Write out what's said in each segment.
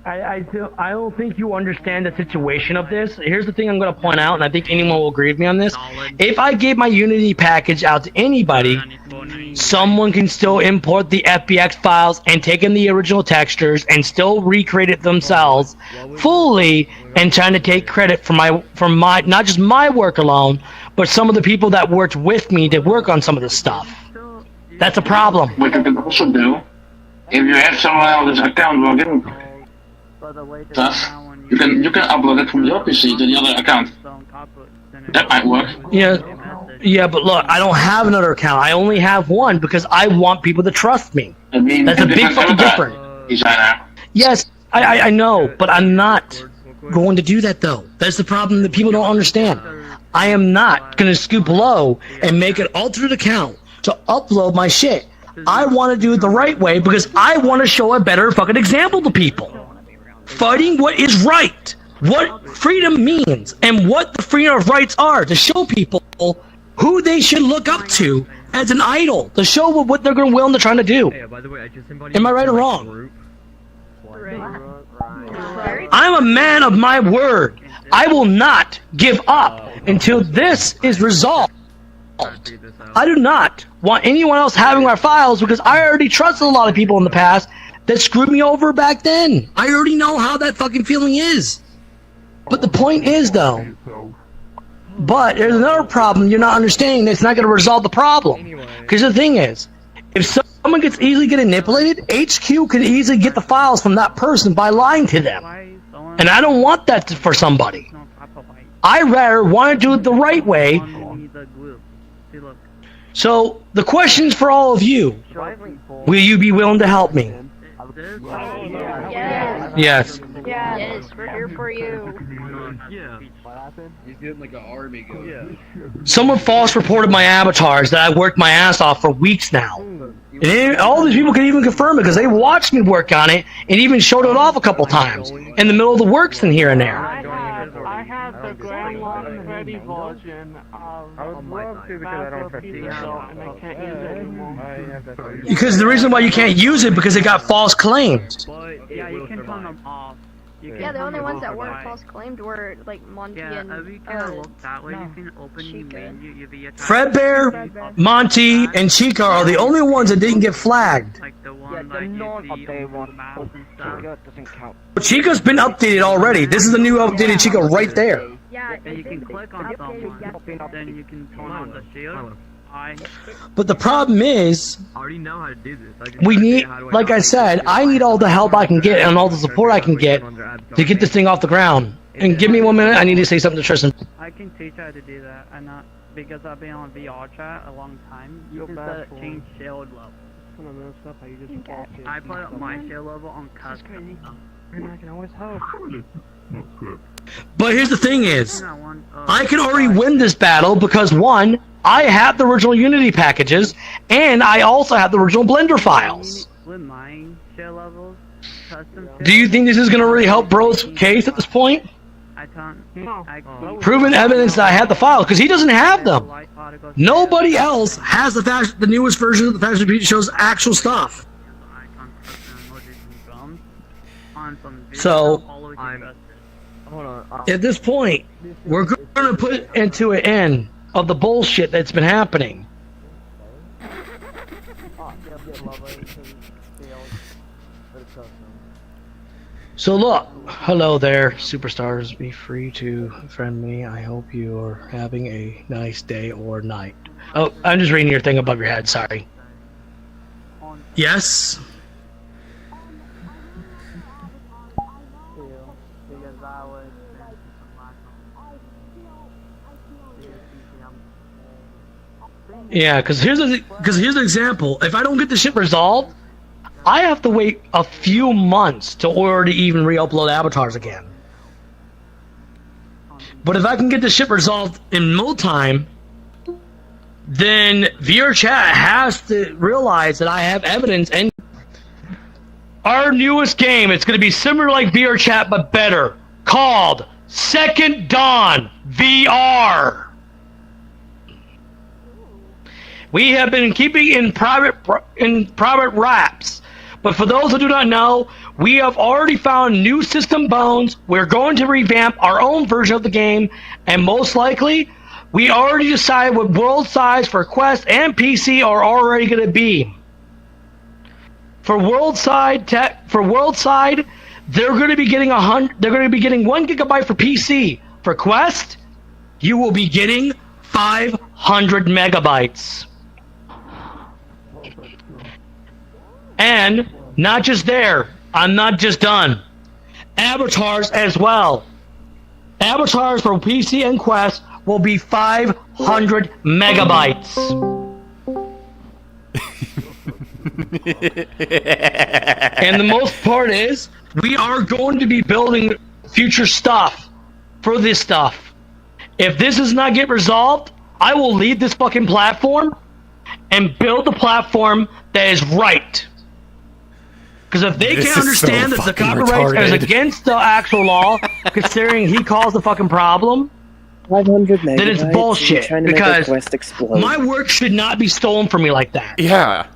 I don't think you understand the situation of this. Here's the thing I'm going to point out, and I think anyone will agree with me on this. If I gave my Unity package out to anybody, someone can still import the FBX files and take in the original textures and still recreate it themselves fully and trying to take credit for my not just my work alone, but some of the people that worked with me to work on some of this stuff. That's a problem. What you can also do, if you have someone else's account login stuff, you can upload it from your PC to the other account. That might work. Yeah, but look, I don't have another account. I only have one because I want people to trust me. That's a big fucking difference. Yes, I know, but I'm not going to do that though. That's the problem that people don't understand. I am not going to scoop low and make an alternate account to upload my shit. I want to do it the right way because I want to show a better fucking example to people. Fighting what is right, what freedom means, and what the freedom of rights are, to show people who they should look up to as an idol, to show what they're willing to try to do. Am I right or wrong? I'm a man of my word. I will not give up until this is resolved. I do not want anyone else having my files because I already trusted a lot of people in the past that screwed me over back then. I already know how that fucking feeling is. But the point is, though, but there's another problem you're not understanding that's not going to resolve the problem. Because the thing is, if someone gets easily manipulated, HQ can easily get the files from that person by lying to them. And I don't want that for somebody. I rather want to do it the right way. So, the question's for all of you. Will you be willing to help me? Yes. Yes, we're here for you. He's getting like an army going. Someone false reported my avatars that I worked my ass off for weeks now. And all these people can even confirm it because they watched me work on it and even showed it off a couple times in the middle of the works and here and there. I had the Grandma Freddy version of and I can't use it anymore. Because the reason why you can't use it because it got false claims. Yeah, you can turn them off. Yeah, the only ones that weren't false claimed were like Monty and Fredbear, Monty, and Chica are the only ones that didn't get flagged. Chica's been updated already. This is the new updated Chica right there. Yeah, you can click on someone, then you can turn on the shield. But the problem is, we need, like I said, I need all the help I can get and all the support I can get to get this thing off the ground. And give me 1 minute, I need to say something to Tristan. I can teach how to do that, and not because I've been on VR chat a long time. You just change shield level. I put up my shield level on custom. I can always help. But here's the thing is, I can already win this battle because one, I have the original Unity packages, and I also have the original Blender files. Do you think this is going to really help Bro's case at this point? Proven evidence that I have the files, because he doesn't have them. Nobody else has the newest version of the Fashion Pizza Show's actual stuff. So, at this point, we're going to put into an end of the bullshit that's been happening. So look, hello there, superstars. Be free to friend me. I hope you are having a nice day or night. Oh, I'm just reading your thing above your head, sorry. Yes? Yeah, because here's an example. If I don't get the shit resolved, I have to wait a few months to order to even re-upload avatars again. But if I can get the shit resolved in no time, then VRChat has to realize that I have evidence. And our newest game, it's going to be similar like VRChat but better, called Second Dawn VR. We have been keeping in private wraps, But for those who do not know, we have already found new system bones. We're going to revamp our own version of the game, and most likely, we already decided what world size for Quest and PC are already going to be. For world side, they're going to be getting 1 gigabyte for PC. For Quest, you will be getting 500 megabytes. And not just there, I'm not just done. Avatars as well. Avatars for PC and Quest will be 500 megabytes. And the most part is, we are going to be building future stuff for this stuff. If this does not get resolved, I will leave this fucking platform and build the platform that is right. Because if they can't understand that the copyright is against the actual law, considering he caused the fucking problem, 500 megabytes, then it's bullshit. Because my my work should not be stolen from me like that. Yeah.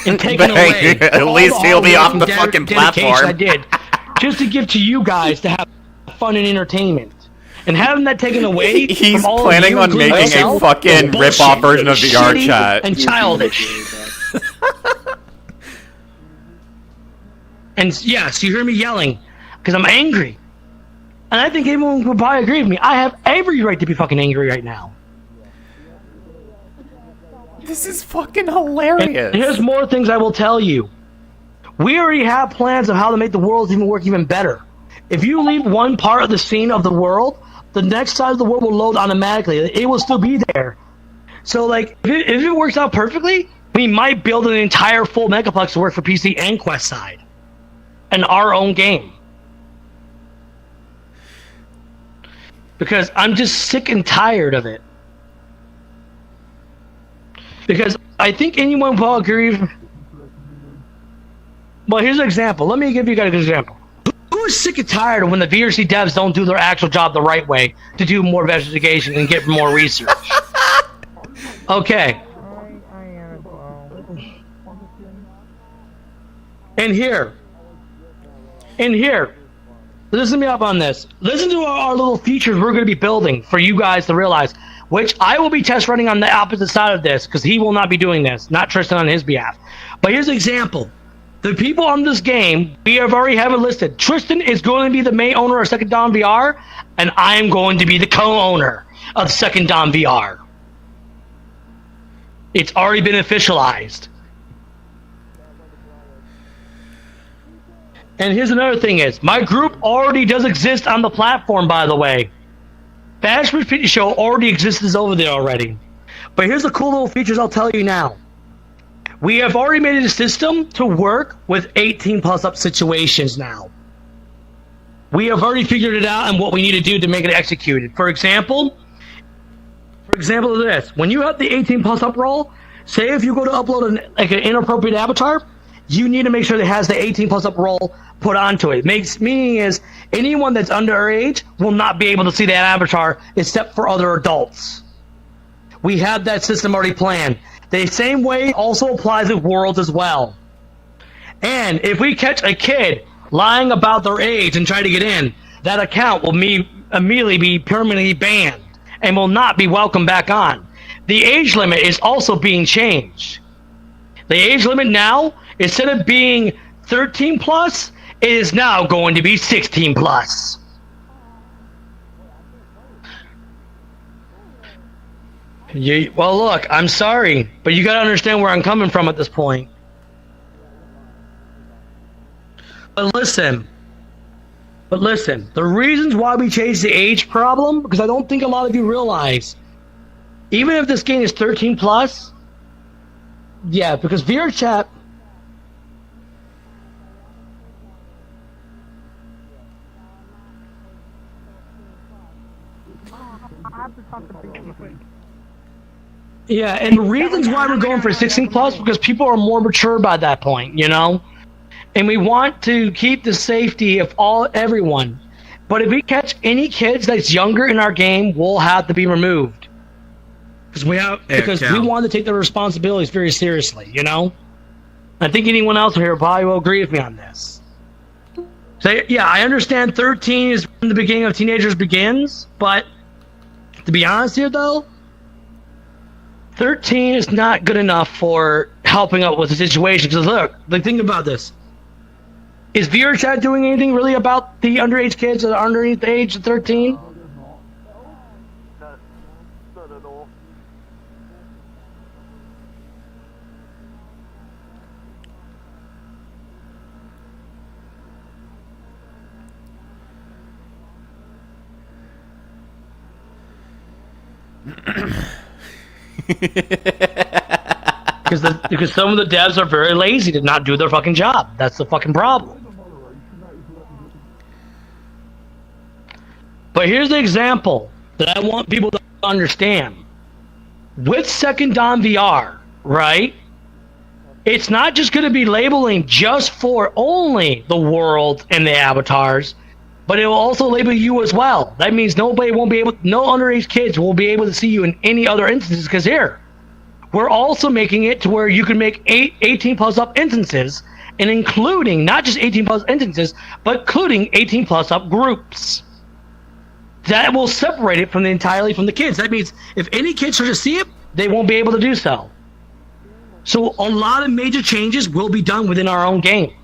And taken away. At least he'll be off the fucking platform. I did, just to give to you guys to have fun and entertainment. And having that taken away, He's from all planning of you, on including making myself, a fucking is rip-off bullshit. version of It's VR shitty chat. and childish. And yes, you hear me yelling because I'm angry, and I think everyone would probably agree with me. I have every right to be fucking angry right now. This is fucking hilarious. And here's more things I will tell you. We already have plans of how to make the world even work even better. If you leave one part of the scene of the world, the next side of the world will load automatically. It will still be there. So, like, if it works out perfectly, we might build an entire full megaplex to work for PC and Quest side. And our own game. Because I'm just sick and tired of it. Because I think anyone will agree. Well, here's an example. Let me give you guys an example. Who is sick and tired of when the VRC devs don't do their actual job the right way to do more investigation and get more research? Okay. And here, listen me up on this. Listen to our little features we're going to be building for you guys to realize, which I will be test running on the opposite side of this, because he will not be doing this, not Tristan on his behalf. But here's an example. The people on this game, we have already have it listed. Tristan is going to be the main owner of Second Dawn VR, and I am going to be the co-owner of Second Dawn VR. It's already been officialized. And here's another thing is, my group already does exist on the platform, by the way. Bashford's Pity Show already exists over there already. But here's the cool little features I'll tell you now. We have already made it a system to work with 18 plus up situations now. We have already figured it out and what we need to do to make it executed. For example of this, when you have the 18 plus up roll, say if you go to upload an inappropriate avatar, you need to make sure that it has the 18 plus up roll put onto it. Meaning is anyone that's underage will not be able to see that avatar except for other adults. We have that system already planned. The same way also applies with Worlds as well. And if we catch a kid lying about their age and try to get in, that account will immediately be permanently banned and will not be welcomed back on. The age limit is also being changed. The age limit now, instead of being 13 plus, it is now going to be 16 plus. Well, look, I'm sorry, but you gotta understand where I'm coming from at this point. But listen, the reasons why we changed the age problem, because I don't think a lot of you realize, even if this game is 13 plus, yeah, because VRChat, yeah, and the reasons why we're going for 16 plus, because people are more mature by that point, you know? And we want to keep the safety of everyone. But if we catch any kids that's younger in our game, we'll have to be removed. Because we want to take the responsibilities very seriously, you know? I think anyone else here probably will agree with me on this. So, yeah, I understand 13 is when the beginning of teenagers begins, but to be honest here, though, 13 is not good enough for helping out with the situation. Because look, think about this. Is VR chat doing anything really about the underage kids that are underneath the age of 13? Not at all. Because some of the devs are very lazy to not do their fucking job. That's the fucking problem. But here's the example that I want people to understand. With Second Dawn VR, right? It's not just going to be labeling just for only the world and the avatars, but it will also label you as well. That means no underage kids will be able to see you in any other instances. Because here, we're also making it to where you can make 18 plus up instances, and including not just 18 plus instances, but including 18 plus up groups. That will separate it entirely from the kids. That means if any kids try to see it, they won't be able to do so. So a lot of major changes will be done within our own game.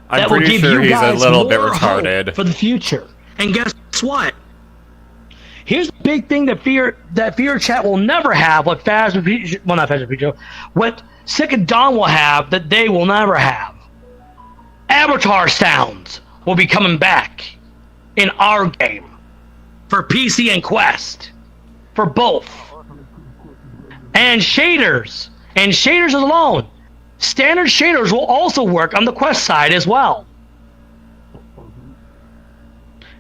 I'm pretty sure he's a little bit retarded for the future. And guess what? Here's the big thing that Fear Chat will never have. What what Second Dawn will have that they will never have. Avatar sounds will be coming back in our game for PC and Quest, for both, and shaders alone. Standard shaders will also work on the Quest side as well.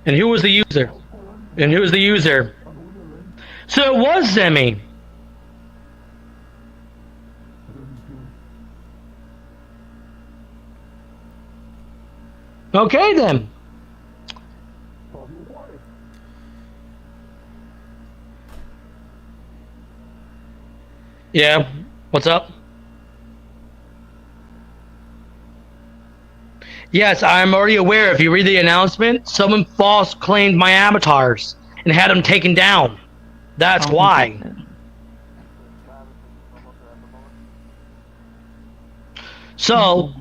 And who was the user? So it was Zemi. Okay then. Yeah, what's up? Yes, I'm already aware. If you read the announcement, someone false claimed my avatars and had them taken down. That's why. So,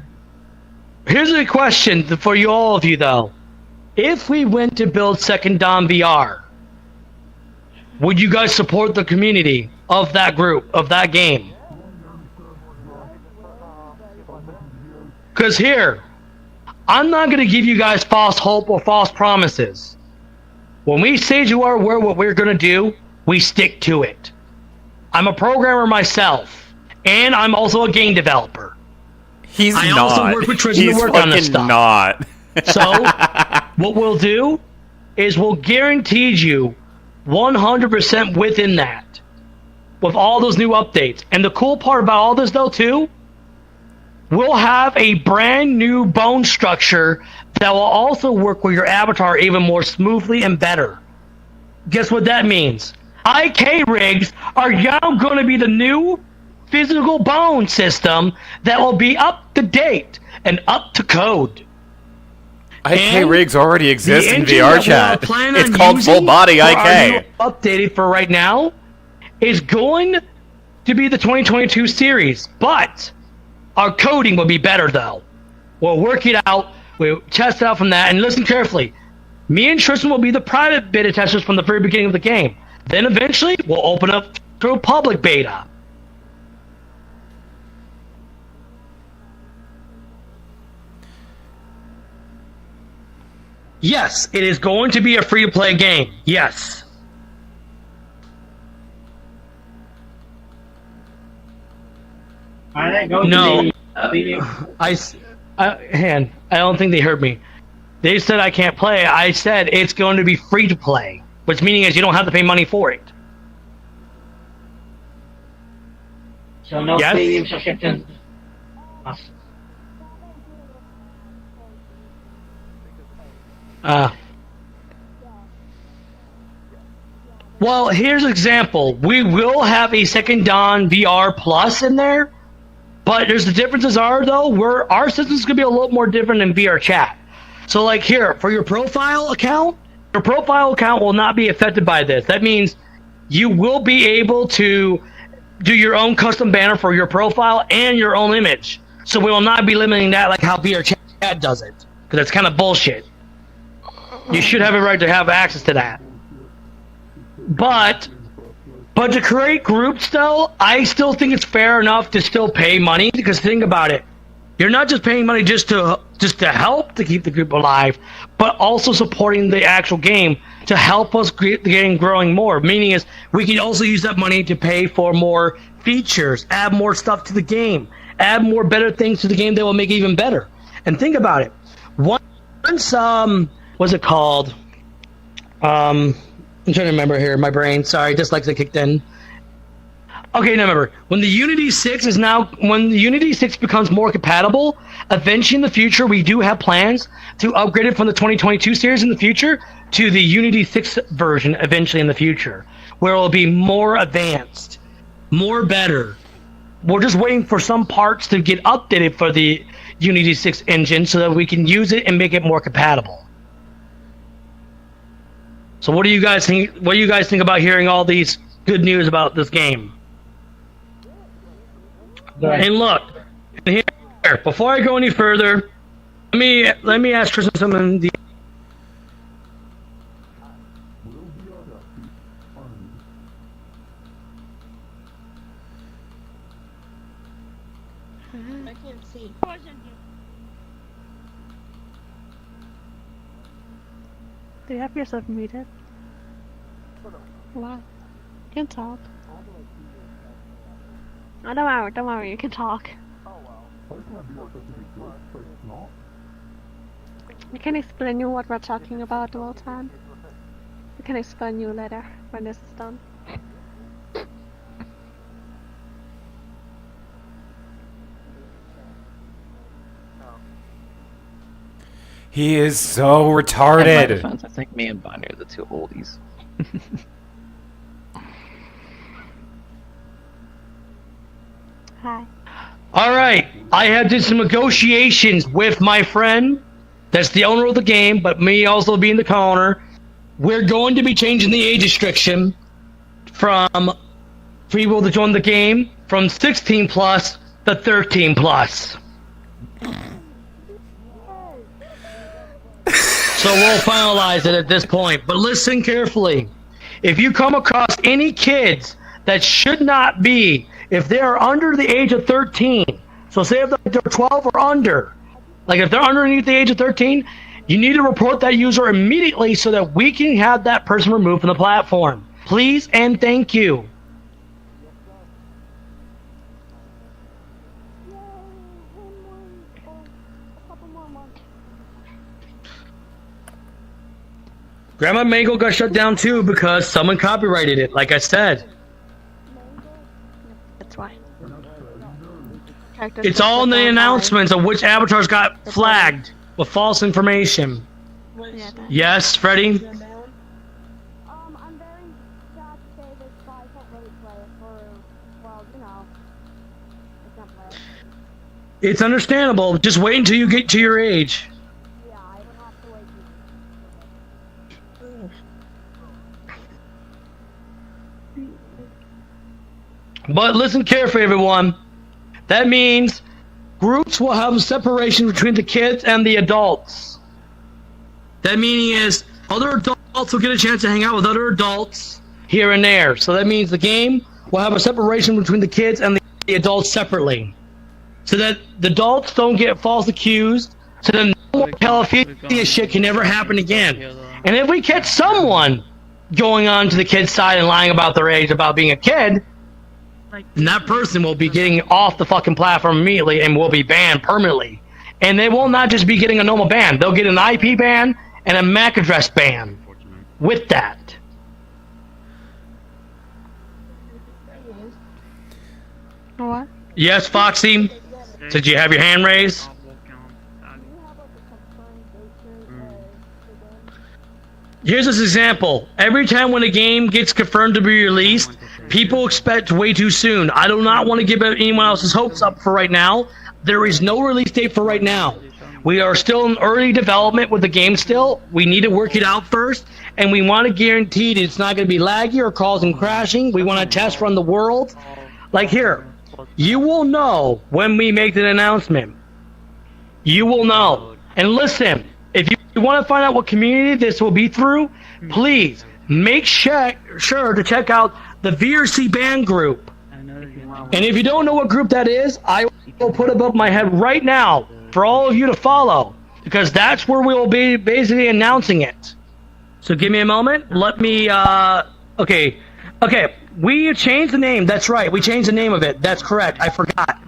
here's a question for all of you, though. If we went to build Second Dawn VR, would you guys support the community of that group, of that game? Because here, I'm not going to give you guys false hope or false promises. When we say to our word what we're going to do, we stick to it. I'm a programmer myself, and I'm also a game developer. I also work with Tristan to work on this stuff. Not. So, what we'll do is we'll guarantee you 100% within that, with all those new updates. And the cool part about all this, though, too, we'll have a brand new bone structure that will also work with your avatar even more smoothly and better. Guess what that means? IK rigs are now going to be the new physical bone system that will be up to date and up to code. IK rigs already exist in VR chat. It's called full body IK. Updated for right now is going to be the 2022 series, but our coding will be better though. We'll work it out. We'll test it out from that, and listen carefully. Me and Tristan will be the private beta testers from the very beginning of the game. Then eventually, we'll open up to a public beta. Yes, it is going to be a free-to-play game. Yes. No, I don't think they heard me. They said I can't play. I said it's going to be free to play, which meaning is you don't have to pay money for it. So no premium subscription. Well, here's an example. We will have a Second Dawn VR Plus in there, But there's the differences are though, where our system's gonna be a little more different than VR chat. So like here, for your profile account will not be affected by this. That means you will be able to do your own custom banner for your profile and your own image. So we will not be limiting that like how VR chat does it, because that's kind of bullshit. You should have a right to have access to that. But to create groups though, I still think it's fair enough to still pay money, because think about it. You're not just paying money just to help to keep the group alive, but also supporting the actual game to help us get the game growing more. Meaning is we can also use that money to pay for more features, add more stuff to the game, add more better things to the game that will make it even better. And think about it. Once what's it called? I'm trying to remember here. My brain, sorry, dyslexia kicked in. Okay, now remember, when the Unity 6 becomes more compatible, eventually in the future we do have plans to upgrade it from the 2022 series in the future to the Unity 6 version eventually in the future, where it will be more advanced, more better. We're just waiting for some parts to get updated for the Unity 6 engine so that we can use it and make it more compatible. So what do you guys think? What do you guys think about hearing all these good news about this game? Right. And look, here, before I go any further, let me ask Tristan something. I can't see. Do you have yourself muted? Why? You can talk. Oh, don't worry, you can talk. I can explain you what we're talking about the whole time. I can explain you later when this is done. He is so retarded. Defense, I think me and BonnieR are the two oldies. Hi. Alright, I have did some negotiations with my friend that's the owner of the game, but me also being the co-owner. We're going to be changing the age restriction for people to join the game from 16 plus to 13 plus. So we'll finalize it at this point. But listen carefully. If you come across any kids that should not be, if they are under the age of 13, so say if they're 12 or under, like if they're underneath the age of 13, you need to report that user immediately so that we can have that person removed from the platform. Please and thank you. Grandma Mango got shut down too because someone copyrighted it, like I said. That's why. It's all in the announcements of which avatars got flagged with false information. Yeah, Yes, Freddy? I'm very sad to say this, but I can't really play it for, well, you know, I can't play it. It's understandable. Just wait until you get to your age. Yeah, I would have to wait. But listen carefully, everyone. That means groups will have a separation between the kids and the adults. That meaning is other adults will get a chance to hang out with other adults here and there. So that means the game will have a separation between the kids and the adults separately. So that the adults don't get false accused. So then no more pedophilia shit can never happen again. And if we catch someone going on to the kid's side and lying about their age, about being a kid, and that person will be getting off the fucking platform immediately and will be banned permanently. And they will not just be getting a normal ban. They'll get an IP ban and a MAC address ban with that. What? Yes, Foxy? Did you have your hand raised? Here's this example. Every time when a game gets confirmed to be released, People expect way too soon. I do not want to give anyone else's hopes up for right now. There is no release date for right now. We are still in early development with the game still. We need to work it out first, and we want to guarantee that it's not going to be laggy or causing crashing. We want to test run the world. Like here, you will know when we make the announcement. You will know. And listen, if you want to find out what community this will be through, please make sure to check out the VRC band group. And if you don't know what group that is, I will put it above my head right now for all of you to follow, because that's where we will be basically announcing it. So give me a moment. Let me, okay. We changed the name. That's right. We changed the name of it. That's correct. I forgot.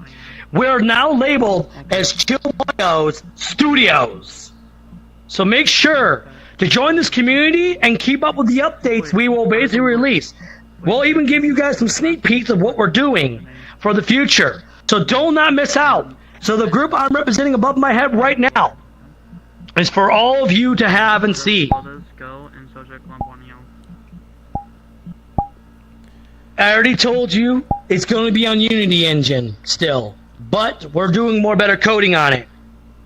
We're now labeled as Chill Bios Studios. So make sure to join this community and keep up with the updates we will basically release. We'll even give you guys some sneak peeks of what we're doing for the future. So do not miss out. So the group I'm representing above my head right now is for all of you to have and see. I already told you it's going to be on Unity Engine still, but we're doing more better coding on it.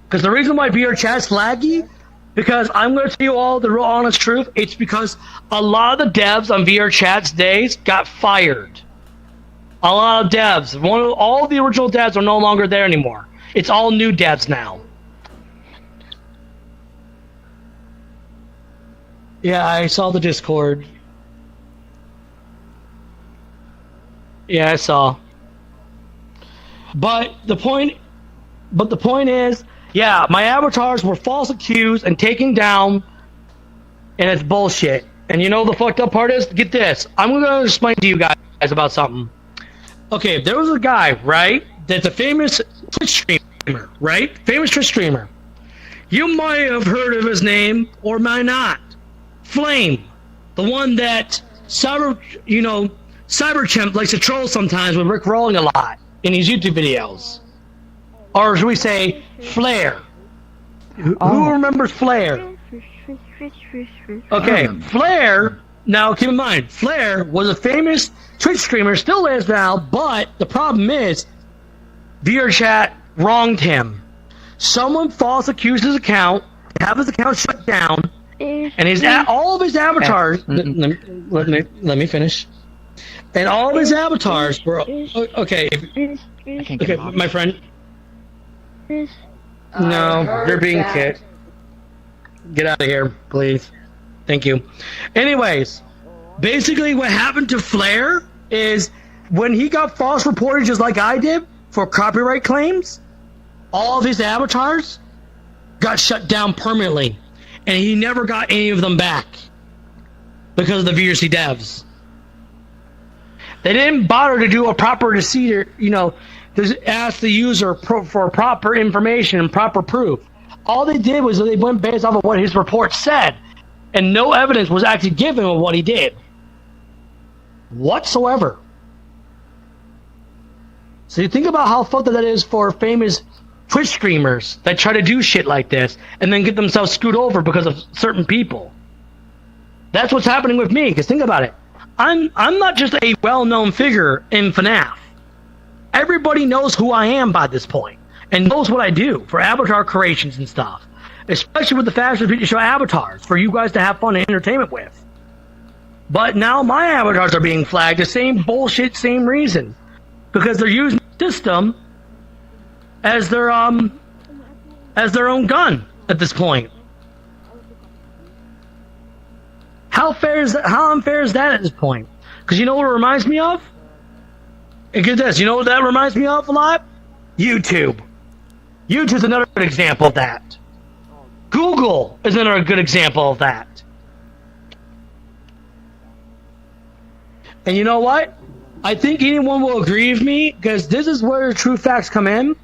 Because the reason why VR Chat's laggy, because I'm going to tell you all the real honest truth, it's because a lot of the devs on VR Chat's days got fired. A lot of devs. All the original devs are no longer there anymore. It's all new devs now. Yeah, I saw the Discord. Yeah, I saw. But the point is, yeah, my avatars were false accused and taken down, and it's bullshit. And you know the fucked up part is? Get this. I'm going to explain to you guys about something. Okay, there was a guy, right, that's a famous Twitch streamer, right? Famous Twitch streamer. You might have heard of his name, or might not. Flame. The one that Cyberchimp likes to troll sometimes with Rick Rolling a lot in his YouTube videos. Or should we say, Flare? Who remembers Flare? Okay, Flare, now keep in mind, Flare was a famous Twitch streamer, still is now, but the problem is, VRChat wronged him. Someone false accused his account, have his account shut down, and all of his avatars, let me finish. And all of his avatars were okay. Okay, my friend. No, you're being kicked. Get out of here, please. Thank you. Anyways, basically, what happened to Flare is when he got false reported, just like I did, for copyright claims, all of his avatars got shut down permanently, and he never got any of them back because of the VRC devs. They didn't bother to do a proper procedure, to ask the user for proper information and proper proof. All they did was they went based off of what his report said, and no evidence was actually given of what he did whatsoever. So you think about how fucked up that is for famous Twitch streamers that try to do shit like this and then get themselves screwed over because of certain people. That's what's happening with me, because think about it. I'm not just a well-known figure in FNAF. Everybody knows who I am by this point and knows what I do for avatar creations and stuff, especially with the Fashion Video Show avatars for you guys to have fun and entertainment with. But now my avatars are being flagged the same bullshit, same reason, because they're using the system as their own gun at this point. How unfair is that at this point? Because you know what it reminds me of? And get this, you know what that reminds me of a lot? YouTube. YouTube's another good example of that. Google is another good example of that. And you know what? I think anyone will agree with me, because this is where the true facts come in.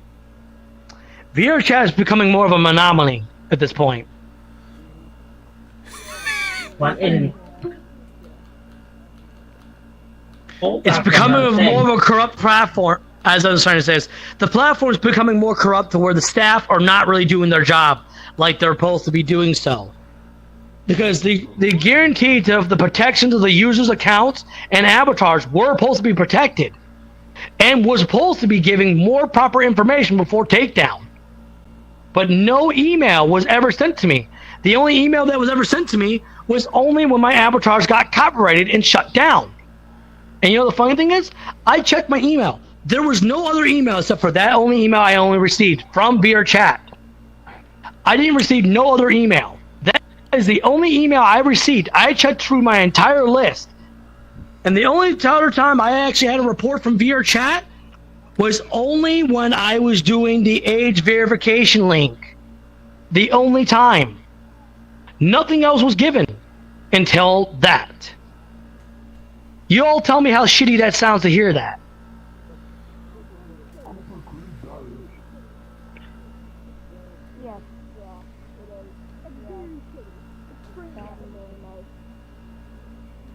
VR chat is becoming more of a monopoly at this point. It's becoming more of a corrupt platform, as I was trying to say. The platform is becoming more corrupt to where the staff are not really doing their job like they're supposed to be doing so. Because the guarantee of the protections of the user's accounts and avatars were supposed to be protected. And was supposed to be giving more proper information before takedown. But no email was ever sent to me. The only email that was ever sent to me was only when my avatars got copyrighted and shut down. And you know the funny thing is, I checked my email. There was no other email except for that only email I only received from BonnieR. I didn't receive no other email. That is the only email I received. I checked through my entire list. And the only other time I actually had a report from BonnieR was only when I was doing the age verification link. The only time. Nothing else was given until that. You all tell me how shitty that sounds to hear that. Yes, yeah, it is. Yeah. That is very nice.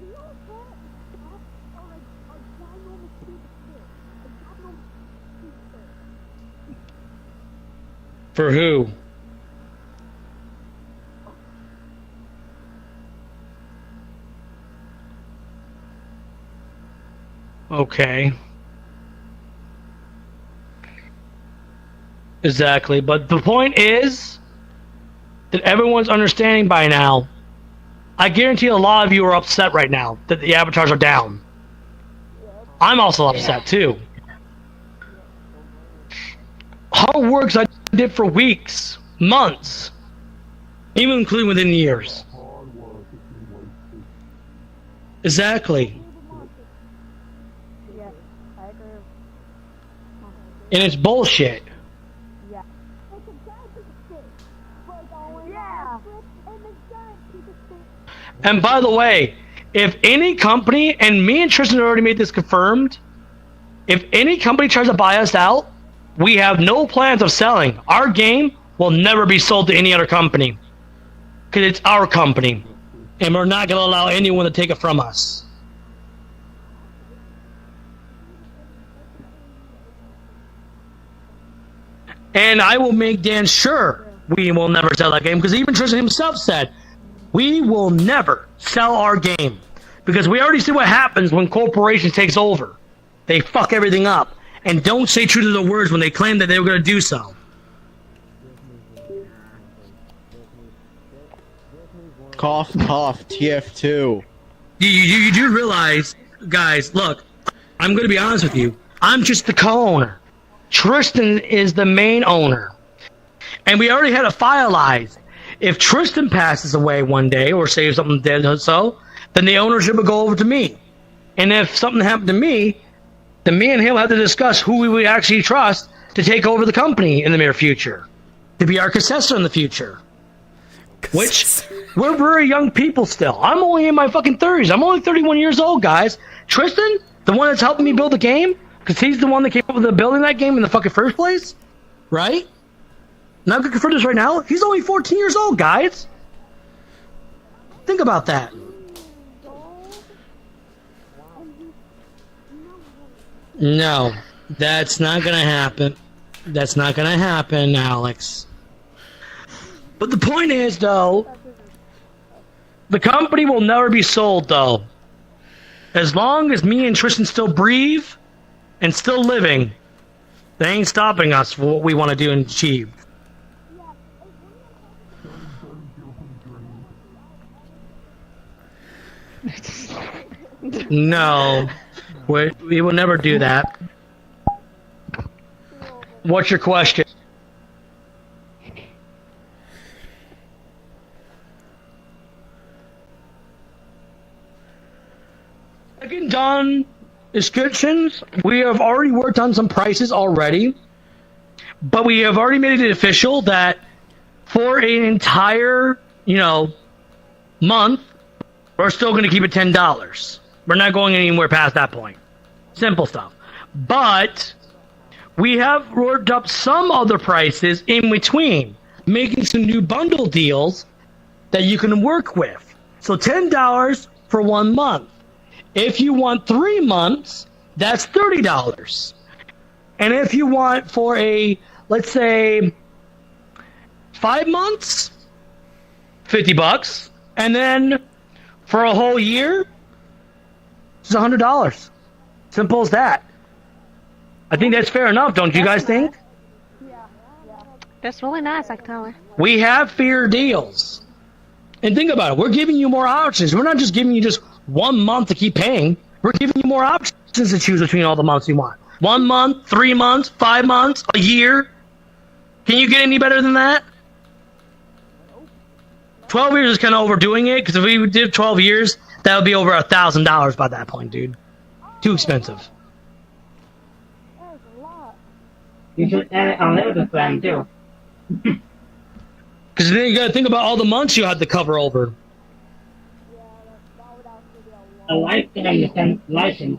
You know what? A ginormous piece of For who? Okay. Exactly, but the point is that everyone's understanding by now. I guarantee a lot of you are upset right now that the avatars are down. I'm also upset too. Hard works I did for weeks, months, even including within years. Exactly. Yes, I agree. And it's bullshit. Yeah. Yeah. And by the way, if any company, and me and Tristan already made this confirmed, if any company tries to buy us out, we have no plans of selling. Our game will never be sold to any other company. Because it's our company. And we're not going to allow anyone to take it from us. And I will make Dan sure we will never sell that game. Because even Tristan himself said, we will never sell our game. Because we already see what happens when corporations takes over. They fuck everything up. And don't stay true to the words when they claim that they were going to do so. Cough, cough, TF2. You do realize, guys, look, I'm going to be honest with you. I'm just the co-owner. Tristan is the main owner. And we already had a finalized. If Tristan passes away one day, or say something dead or so, then the ownership would go over to me. And if something happened to me, then me and him have to discuss who we would actually trust to take over the company in the near future. To be our successor in the future. Which, we're very young people still. I'm only in my fucking 30s. I'm only 31 years old, guys. Tristan, the one that's helping me build the game, because he's the one that came up with building that game in the fucking first place, right? Not gonna confirm this right now. He's only 14 years old, guys. Think about that. No, that's not gonna happen. That's not gonna happen, Alex. But the point is, though, the company will never be sold, though. As long as me and Tristan still breathe and still living, they ain't stopping us for what we want to do and achieve. No, we will never do that. What's your question? Second done descriptions. We have already worked on some prices already, but we have already made it official that for an entire, month, we're still going to keep it $10. We're not going anywhere past that point. Simple stuff. But we have worked up some other prices in between, making some new bundle deals that you can work with. So $10 for 1 month. If you want 3 months, that's $30. And if you want for let's say, 5 months, $50. And then for a whole year, it's $100. Simple as that. I think that's fair enough, don't you guys think? That's really nice, I can tell her. We have fair deals. And think about it, we're giving you more options. We're not just giving you just 1 month to keep paying. We're giving you more options to choose between all the months you want. 1 month, 3 months, 5 months, a year. Can you get any better than that? 12 years is kind of overdoing it, because if we did 12 years, that would be over $1,000 by that point, dude. Too expensive. You should add it on the plan too. Because then you gotta think about all the months you had to cover over. A lifetime license.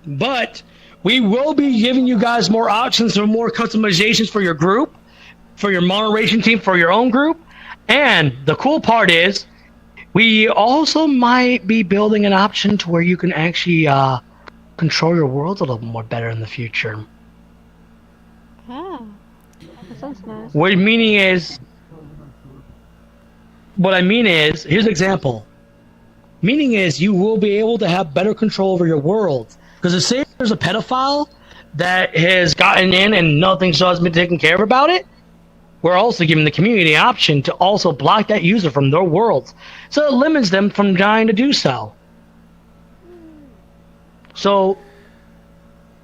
But we will be giving you guys more options and more customizations for your group, for your moderation team, for your own group. And the cool part is, we also might be building an option to where you can actually control your world a little more better in the future. Oh, that sounds nice. What I mean is, here's an example. Meaning is, you will be able to have better control over your world. Because say there's a pedophile that has gotten in and nothing so has been taken care of about it, we're also giving the community an option to also block that user from their world. So it limits them from trying to do so. So,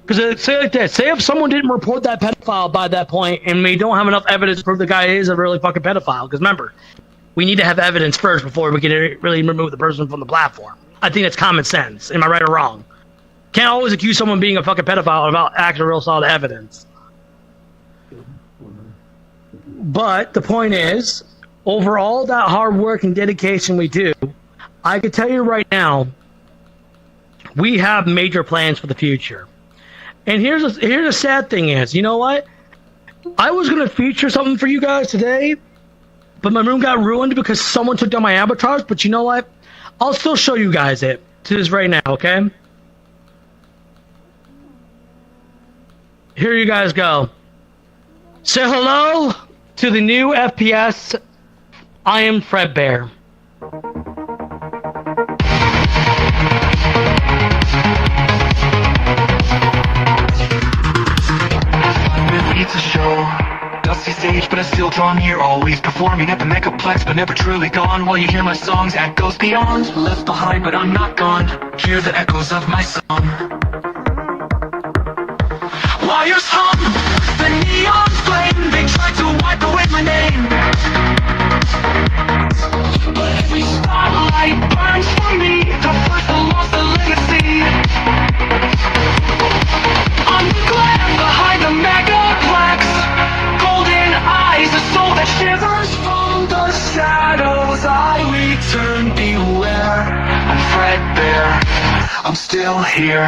because say like this, say if someone didn't report that pedophile by that point and we don't have enough evidence to prove the guy is a really fucking pedophile, because remember, we need to have evidence first before we can really remove the person from the platform. I think that's common sense. Am I right or wrong? Can't always accuse someone of being a fucking pedophile without actual real solid evidence. But the point is, over all that hard work and dedication we do, I can tell you right now, we have major plans for the future. And here's the sad thing is, you know what? I was going to feature something for you guys today, but my room got ruined because someone took down my avatars. But you know what? I'll still show you guys it to this right now, okay? Here you guys go. Say hello to the new FPS. I am Fredbear. It's a show, dusty stage, but I still draw near. Always performing at the Megaplex, but never truly gone. While you hear my songs, echoes beyond. Left behind, but I'm not gone. Hear the echoes of my song. Wires hum, the neon flame. They try to wipe away my name, but every spotlight burns for me. The first to lost the legacy. I'm the glam behind the megaplex. Golden eyes, a soul that shivers from the shadows. I return, beware. I'm Fredbear, I'm still here.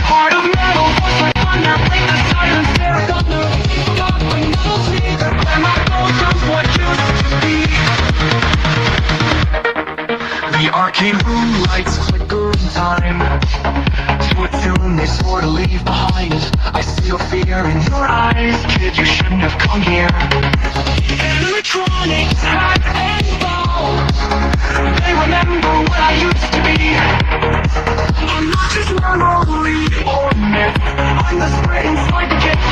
Heart of metal, voice like thunder. Break the silence, there is thunder. Forgot my melody, the glamour goes from what used to be. The arcade room lights flicker in time to a tune they swore to leave behind. I see your fear in your eyes, kid, you shouldn't have come here. Electronics hack and bow, they remember what I used to be. I'm not just memory or myth, I'm the spirit inside the gift.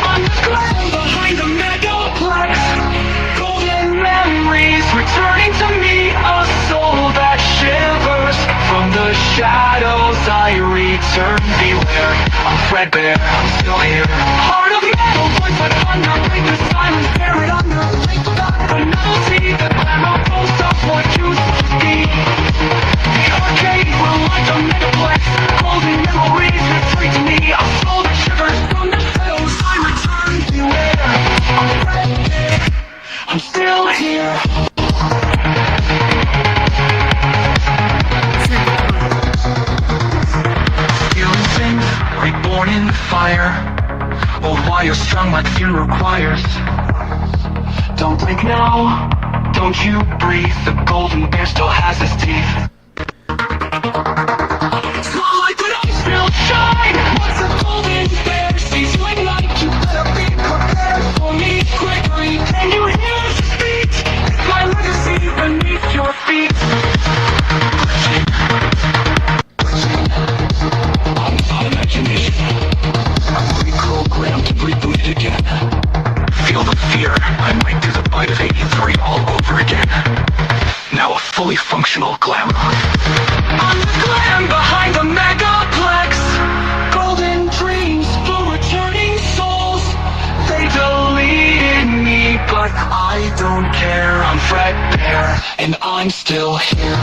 I'm the glam behind the megaplex. Golden memories returning to me, a soul that shivers from the shadows. I return, beware. I'm Fredbear, I'm still here. Heart of metal, voice like thunder. Break the silence, bear it under. Take back the melody, the glamour ghost of what used to be. The arcade will light the megaplex. Golden memories return to me, a soul that shivers from the shadows. I return, beware. I'm Fredbear, I'm still here. Reborn in the fire. Old wires strung like funeral choirs. Don't blink now, don't you breathe. The golden bear still has his teeth. Spotlight, but I still shine. Once a golden bear sees you ignite, you better be prepared for me. Quick highly functional glamour. I'm the glam behind the megaplex. Golden dreams for returning souls. They deleted me, but I don't care. I'm Fredbear, and I'm still here.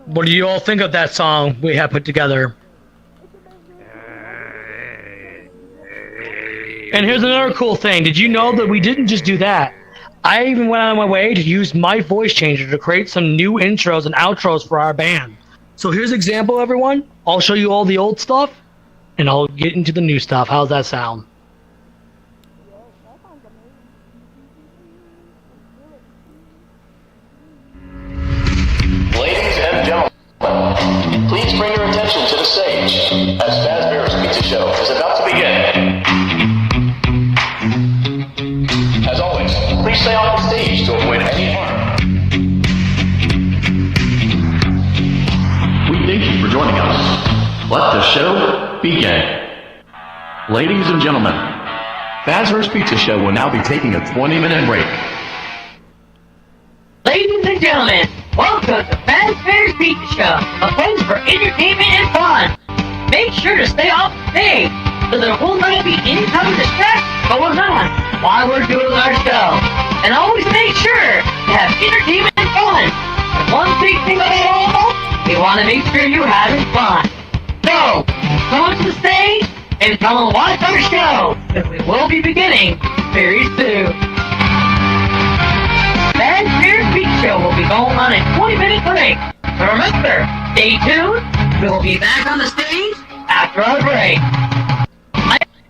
What do you all think of that song we have put together? And here's another cool thing. Did you know that we didn't just do that? I even went out of my way to use my voice changer to create some new intros and outros for our band. So here's an example, everyone. I'll show you all the old stuff, and I'll get into the new stuff. How's that sound? Ladies and gentlemen, please bring your attention to the stage as Fazbear's Pizza Show is about to begin. As always, please stay off the stage to avoid any harm. We thank you for joining us. Let the show begin. Ladies and gentlemen, Fazbear's Pizza Show will now be taking a 20-minute break. Ladies and gentlemen, welcome to Fazbear's Pizza Show, a place for entertainment and fun. Make sure to stay off the stage, so there will not be any kind of distraction going on while we're doing our show. And always make sure to have entertainment and fun. And one big thing about all, we want to make sure you're having fun. So, come to the stage and come and watch our show, because we will be beginning very soon. Fazbear's Pizza Show will be going on a 20-minute break. So remember, stay tuned. We will be back on the stage after our break.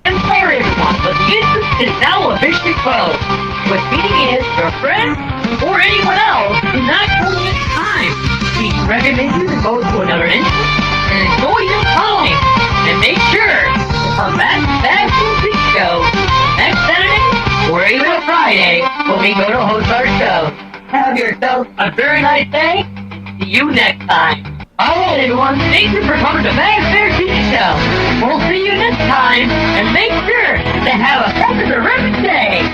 I'm sorry, everyone, but the entrance is now officially closed. Which meaning is your friend or anyone else is not going at time. We recommend you to go to another entrance and enjoy your time. And make sure to come back to Fazbear's Pizza Show next Saturday or even a Friday when we go to host our show. Have yourself a very nice day. See you next time. Alright everyone, thank you for coming to Fazbear's Pizza Show. We'll see you next time, and make sure to have a terrific day.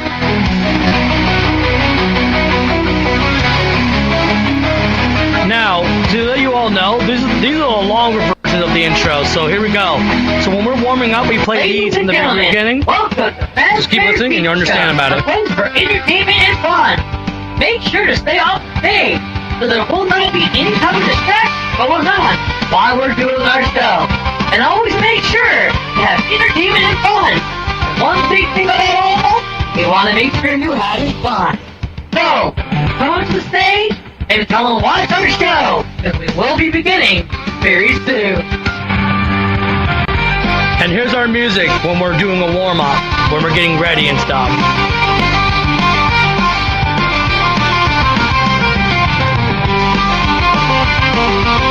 Now, to let you all know, these are the longer versions of the intro, so here we go. So when we're warming up, we play these in the very beginning. Just keep listening and you'll understand about it. Friends for entertainment and fun. Make sure to stay off the stage, so there will not be any kind of distraction going on while we're doing our show. And always make sure to have entertainment and fun. And one big thing about all, we want to make sure you're having fun. So, come to the stage and come and watch our show, because we will be beginning very soon. And here's our music when we're doing a warm-up, when we're getting ready and stuff.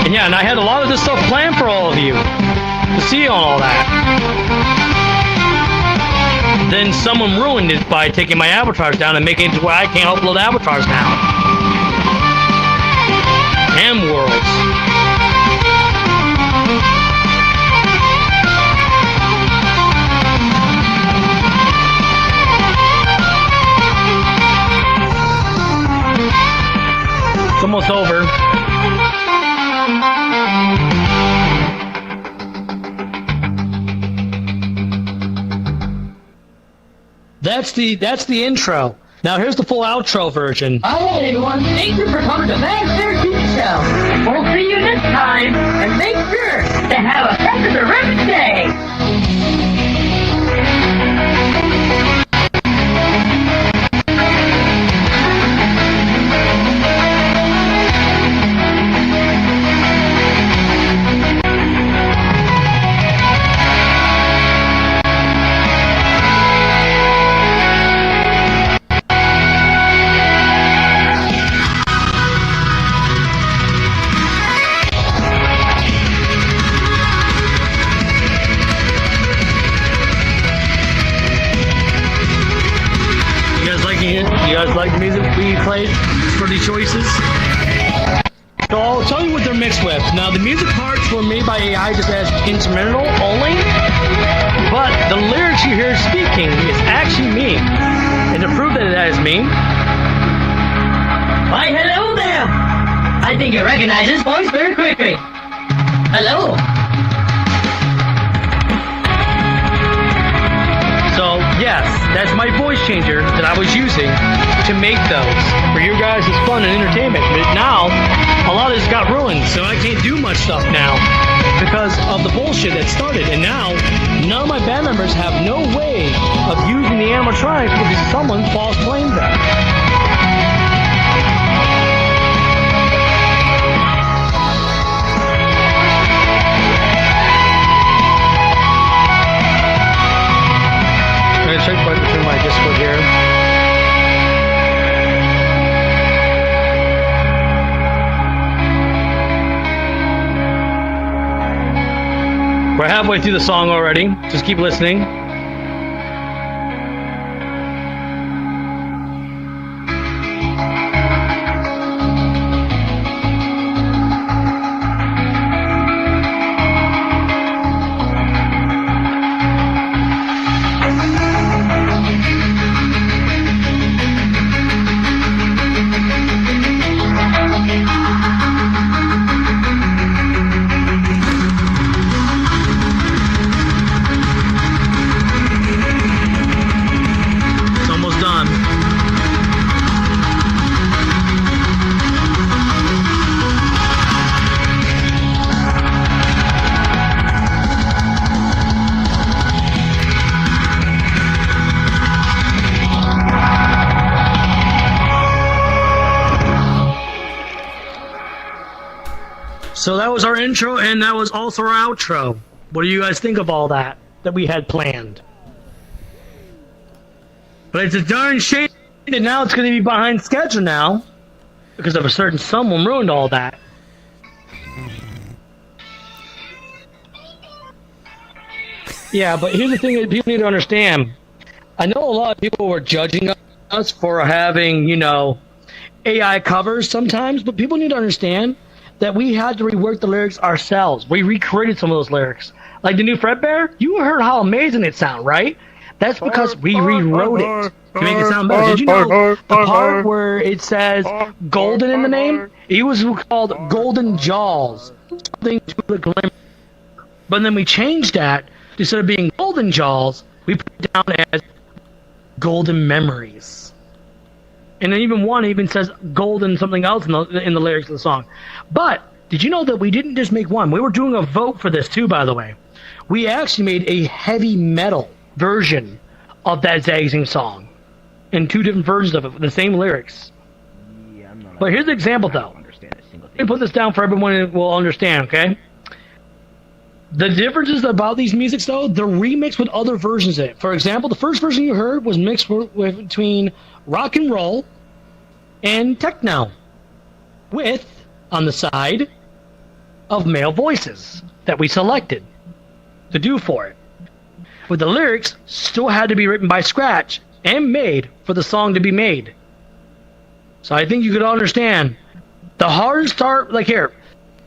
And yeah, and I had a lot of this stuff planned for all of you, to see on all that. Then someone ruined it by taking my avatars down and making it to where I can't upload avatars now. And worlds. It's almost over. That's the intro. Now here's the full outro version. Alright everyone, thank you for coming to Fazbear's Pizza Show. We'll see you next time, and make sure to have a terrific day. guys like the music we played for these choices? So I'll tell you what they're mixed with. Now, the music parts were made by AI just as instrumental only, but the lyrics you hear speaking is actually me. And to prove that it is me... Why, hello there! I think you recognize this voice very quickly. Hello? So, yes, that's my voice changer that I was using to make those for you guys' fun and entertainment. But now, a lot of this got ruined, so I can't do much stuff now because of the bullshit that started. And now, none of my band members have no way of using the animatronics because someone false claimed them. I'm going to check between my Discord here. We're halfway through the song already. Just keep listening. So that was our intro, and that was also our outro. What do you guys think of all that we had planned? But it's a darn shame that now it's going to be behind schedule now, because of a certain someone ruined all that. Yeah, but here's the thing that people need to understand. I know a lot of people were judging us for having, you know, AI covers sometimes, but people need to understand that we had to rework the lyrics ourselves. We recreated some of those lyrics. Like the new Fredbear, you heard how amazing it sounded, right? That's because we rewrote it to make it sound better. Did you know the part where it says golden in the name? It was called Golden Jaws. Something to the glimmer. But then we changed that. Instead of being Golden Jaws, we put it down as Golden Memories. And then even one even says golden something else in the lyrics of the song. But did you know that we didn't just make one? We were doing a vote for this too, by the way. We actually made a heavy metal version of that Zagzing song. In two different versions of it with the same lyrics. But here's the example though. Let me put this down for everyone who will understand, okay? The differences about these musics though, they're remixed with other versions of it. For example, the first version you heard was mixed between rock and roll and techno, with, on the side, of male voices that we selected to do for it. But the lyrics still had to be written by scratch and made for the song to be made. So I think you could understand the hardest part, like here,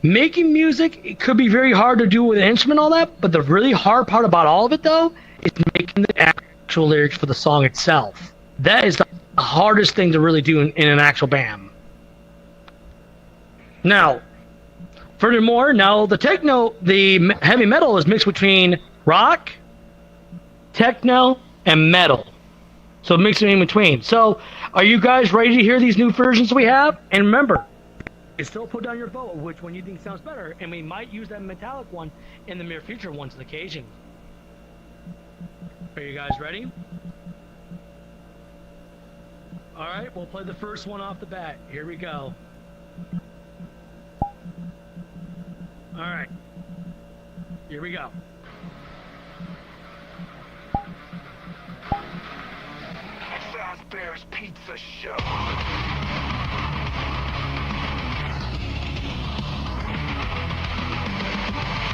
making music, it could be very hard to do with an instrument and all that, but the really hard part about all of it though is making the actual lyrics for the song itself. That is the hardest thing to really do in an actual band. Now, furthermore, now the heavy metal is mixed between rock, techno, and metal. So mixing in between. So, are you guys ready to hear these new versions we have? And remember, you still put down your vote of which one you think sounds better, and we might use that metallic one in the near future once on occasion. Are you guys ready? Alright, we'll play the first one off the bat. Here we go. Alright. Here we go. Fazbear's Pizza Show.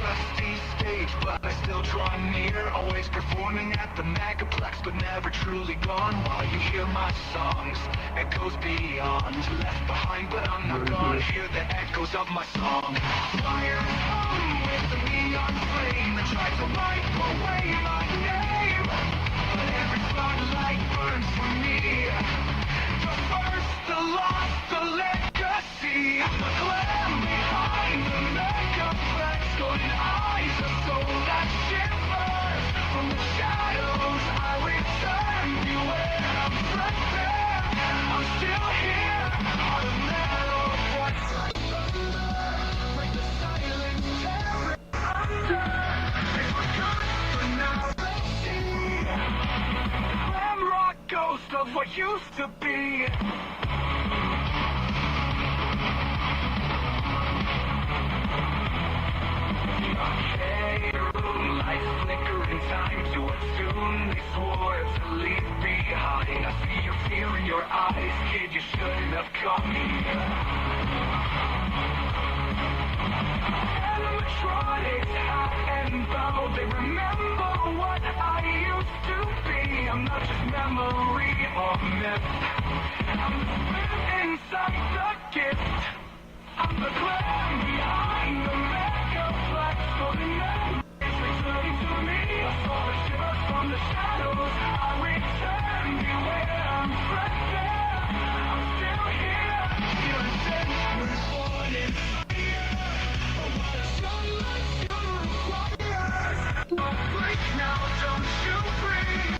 Dusty stage stage, but I still draw near. Always performing at the megaplex, but never truly gone. While you hear my songs, it goes beyond. Left behind, but I'm not gone. Hear the echoes of my song. Fire with the neon flame that tries to wipe away my name. But every spotlight burns for me. The first, the lost, the legacy. The glam behind the megaplex. Golden eyes, a soul that shivers. From the shadows I return. Beware, I'm right there. I'm still here. On the metal flex. Like the silence tearing under. They forgot, but now they see. Glam rock ghost of what used to be. Lights flicker in time to what soon they swore to leave behind. I see your fear in your eyes, kid, you shouldn't have come here. Animatronics hat and bow, they remember what I used to be. I'm not just memory or myth, I'm the spirit inside the gift. I'm the glam behind the megaplex. Golden memories returning to me. I saw the shivers from the shadows. I return, beware, I'm right there. I'm still here. Your dead was born in fire. Oh, what a sunlight you require. But break now, don't you breathe.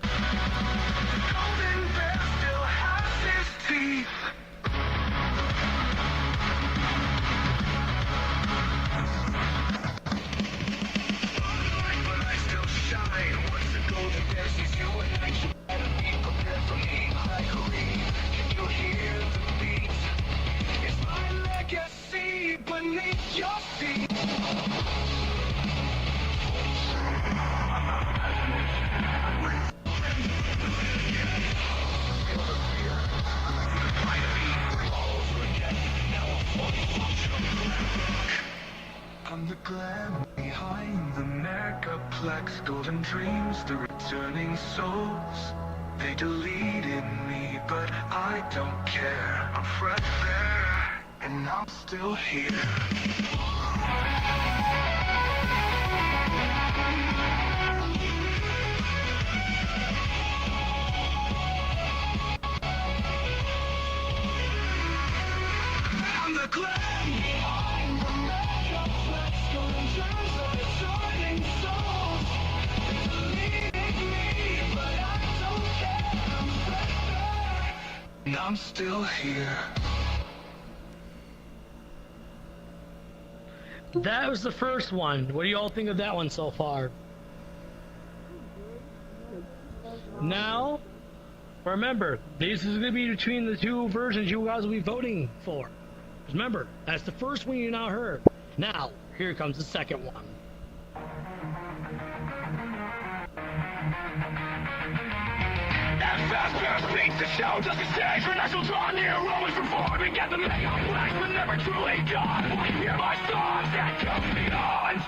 The golden bear still has his teeth. Beneath your feet. I'm the glam behind the megaplex. Golden dreams, the returning souls. They deleted me, but I don't care. I'm right there, and I'm still here. I'm the glam behind the megaplex. Golden dreams, the returning souls. They deleted me, but I don't care. I'm right there, and I'm still here. That was the first one. What do you all think of that one so far? Now, remember, this is going to be between the two versions you guys will be voting for. Remember, that's the first one you now heard. Now, here comes the second one. Fast beats the show, does the stage for national draw near always performing at the megaplex, but never truly done. Hear my songs that go beyond.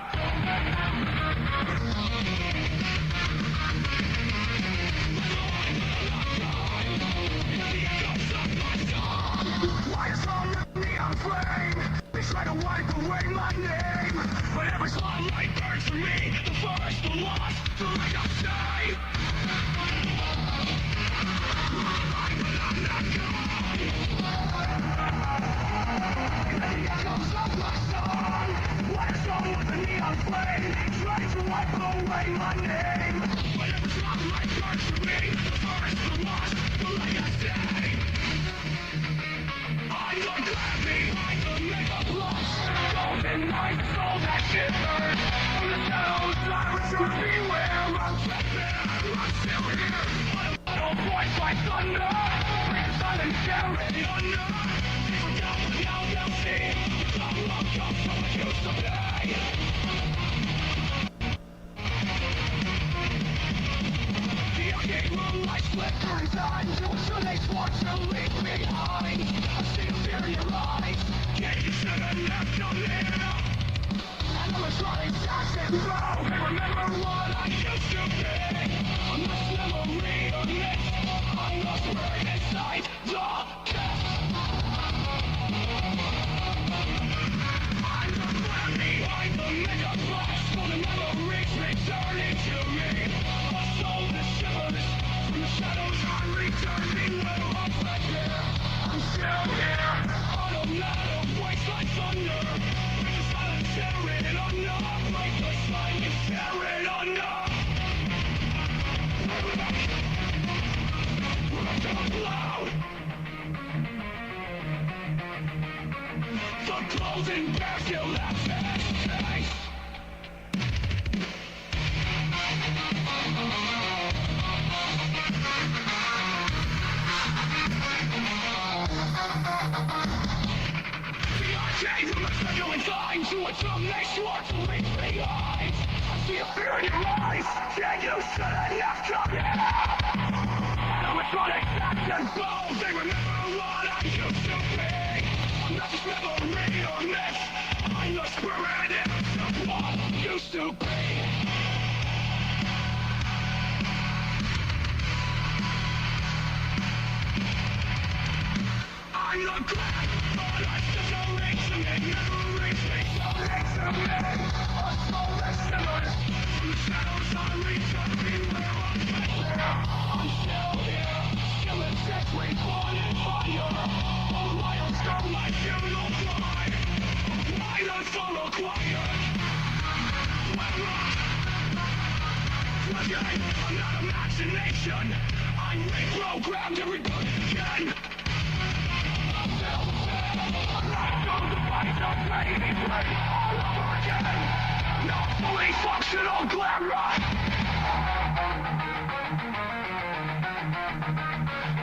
Lights on the neon flame, they try to wipe away my name, but every spotlight burns for me. The first, the lost, the legacy.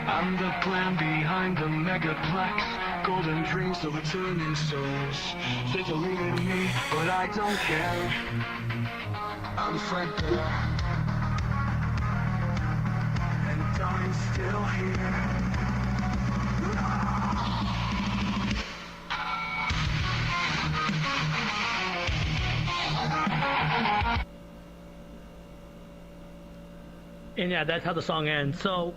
I'm the plan behind the megaplex. Golden dreams of returning souls. They believe in me, but I don't care. I'm Fredbear, and I'm still here. And yeah, that's how the song ends. So,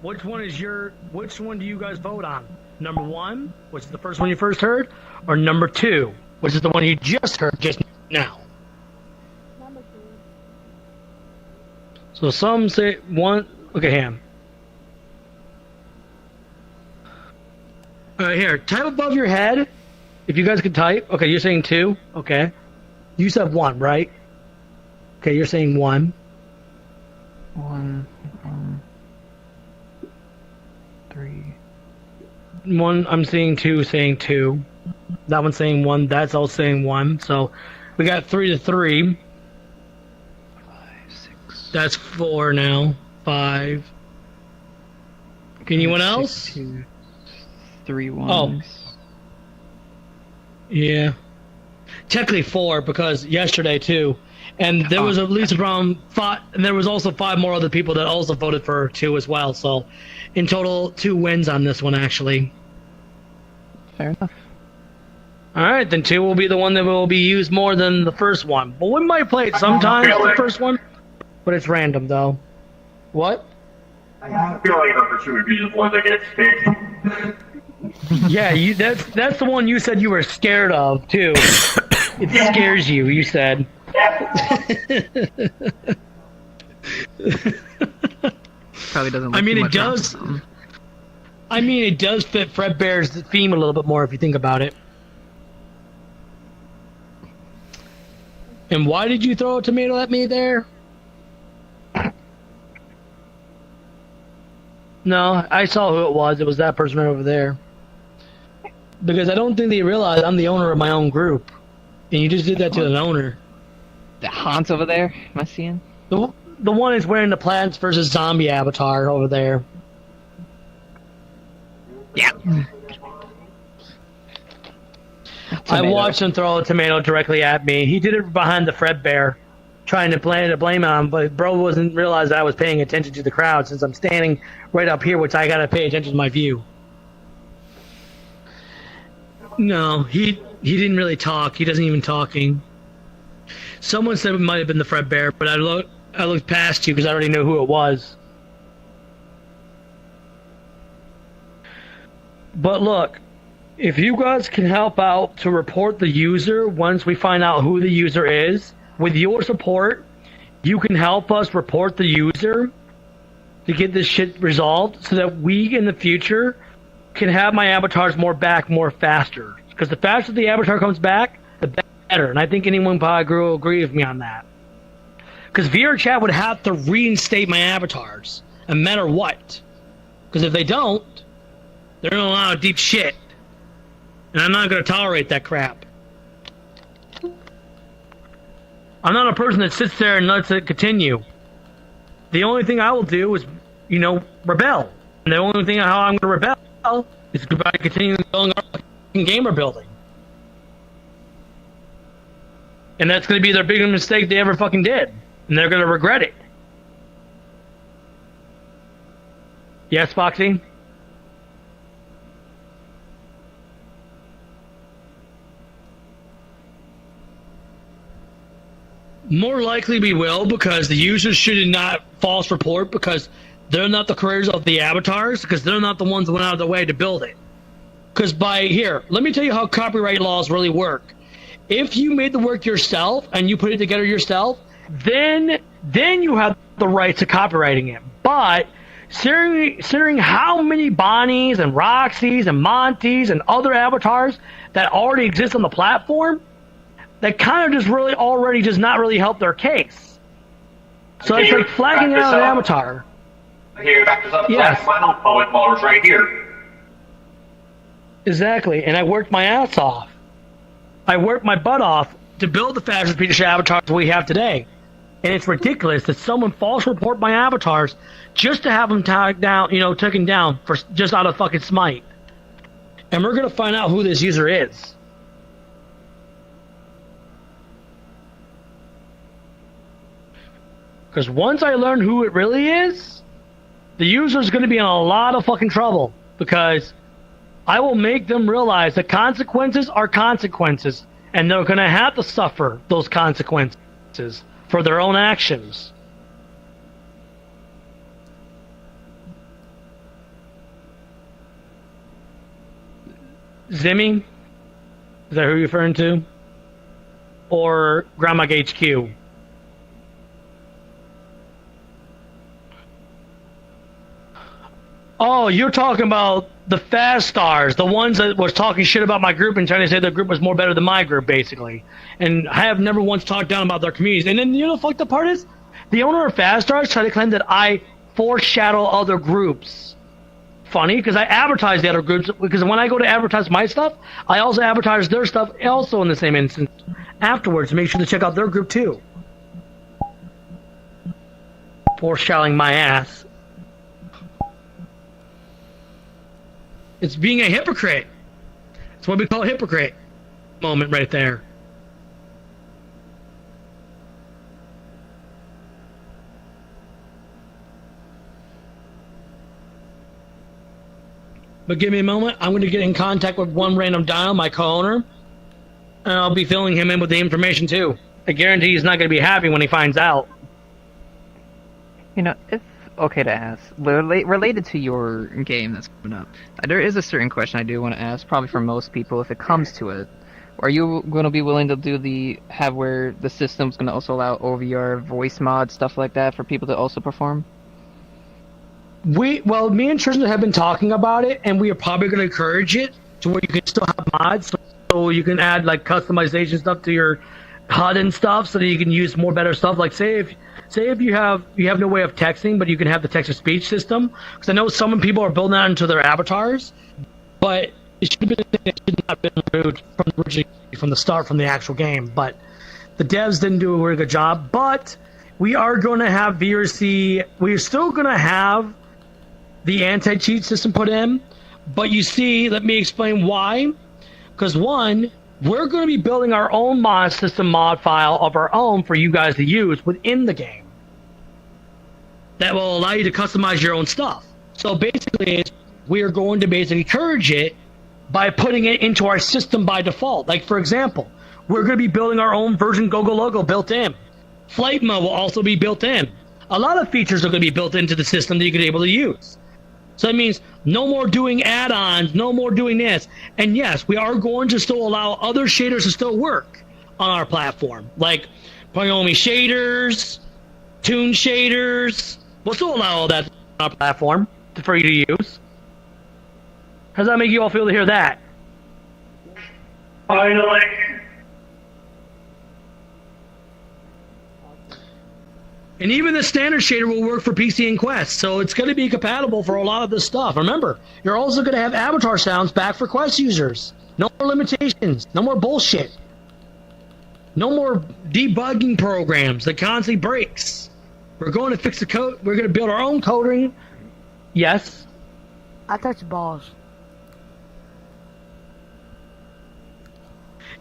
which one do you guys vote on? Number 1, which is the first one you first heard, or number 2, which is the one you just heard just now? Number 2. So some say 1. Okay, Ham. Alright, here. Type above your head. If you guys could type. Okay, you're saying 2. Okay. You said 1, right? Okay, you're saying 1. 1, 3. 1, I'm seeing 2, saying 2. That one's saying 1, that's all saying 1. So we got 3 to 3. 5, 6. That's 4 now. 5. Anyone else? 2, 3 1. Oh. Yeah. Technically 4 because yesterday too. And there was at least around 5, and there was also 5 more other people that also voted for 2 as well. So, in total, 2 wins on this one, actually. Fair enough. All right, then 2 will be the one that will be used more than the first one. But we might play it sometimes, the first one. But it's random, though. What? I feel like number 2 would be the one that gets picked. Yeah, that's the one you said you were scared of, too. It scares you, you said. Probably doesn't. I mean, it does. I mean, it does fit Fredbear's theme a little bit more if you think about it. And why did you throw a tomato at me there? No, I saw who it was. It was that person right over there. Because I don't think they realize I'm the owner of my own group. And you just did that to an owner. The Hans over there, am I seeing? The one is wearing the Plants vs. Zombie avatar over there. Yeah. I watched him throw a tomato directly at me. He did it behind the Fredbear, trying to blame on him, but bro wasn't realize I was paying attention to the crowd since I'm standing right up here, which I gotta pay attention to my view. No, he didn't really talk. He doesn't even talking. Someone said it might have been the Fredbear, but I looked past you because I already knew who it was. But look, if you guys can help out to report the user once we find out who the user is, with your support, you can help us report the user to get this shit resolved so that we in the future can have my avatars more faster. Because the faster the avatar comes back, the better. And I think anyone probably will agree with me on that. Because VR chat would have to reinstate my avatars, no matter what. Because if they don't, they're in a lot of deep shit. And I'm not going to tolerate that crap. I'm not a person that sits there and lets it continue. The only thing I will do is, rebel. And the only thing how I'm going to rebel is by continuing building our fucking gamer building. And that's going to be their biggest mistake they ever fucking did. And they're going to regret it. Yes, Foxy? More likely we will, because the users should not false report, because they're not the creators of the avatars, because they're not the ones that went out of their way to build it. Because let me tell you how copyright laws really work. If you made the work yourself and you put it together yourself, then you have the right to copywriting it. But considering how many Bonnies and Roxys and Monties and other avatars that already exist on the platform, that kind of just really already does not really help their case. So it's like flagging out an avatar. Here, back this up. Yes. My poet followers right here. Exactly, and I worked my ass off. I worked my butt off to build the fastest British avatars we have today. And it's ridiculous that someone false report my avatars just to have them taken down for just out of fucking smite. And we're gonna find out who this user is. Because once I learn who it really is, the user's going to be in a lot of fucking trouble. Because I will make them realize that consequences are consequences. And they're going to have to suffer those consequences for their own actions. Zimmy? Is that who you're referring to? Or Grandma HQ? Oh, you're talking about the fast stars, the ones that was talking shit about my group and trying to say their group was more better than my group, basically. And I have never once talked down about their communities. And then, the fucked up part is, the owner of fast stars tried to claim that I foreshadow other groups. Funny, because I advertise the other groups, because when I go to advertise my stuff, I also advertise their stuff also in the same instance afterwards to make sure to check out their group too. Foreshadowing my ass. It's being a hypocrite. That's what we call a hypocrite moment right there. But give me a moment. I'm going to get in contact with one random dial, my co-owner, and I'll be filling him in with the information too. I guarantee he's not going to be happy when he finds out. It's okay to ask. Related to your game that's coming up, there is a certain question I do want to ask, probably for most people, if it comes to it. Are you going to be willing to do where the system's going to also allow OVR voice mod, stuff like that, for people to also perform? Me and Tristan have been talking about it, and we are probably going to encourage it to where you can still have mods, so you can add like customization stuff to your HUD and stuff, so that you can use more better stuff. Like say if you have no way of texting, but you can have the text-to-speech system. Because I know some people are building that into their avatars, but it should not have been removed from the start, from the actual game. But the devs didn't do a very good job. But we are going to have VRC. We're still going to have the anti-cheat system put in. But you see, let me explain why. Because one, we're going to be building our own mod system mod file of our own for you guys to use within the game. That will allow you to customize your own stuff. So basically, we are going to basically encourage it by putting it into our system by default. Like, for example, we're going to be building our own version GoGo logo built in. Flight mode will also be built in. A lot of features are going to be built into the system that you're going to be able to use. So that means no more doing add-ons, no more doing this. And yes, we are going to still allow other shaders to still work on our platform. Like Polynomy shaders, Toon shaders. We'll still allow all that on our platform for you to use. How does that make you all feel to hear that? Finally. And even the standard shader will work for PC and Quest, so it's going to be compatible for a lot of this stuff. Remember, you're also going to have avatar sounds back for Quest users. No more limitations. No more bullshit. No more debugging programs that constantly breaks. We're going to fix the code. We're going to build our own coding. Yes. I touch balls.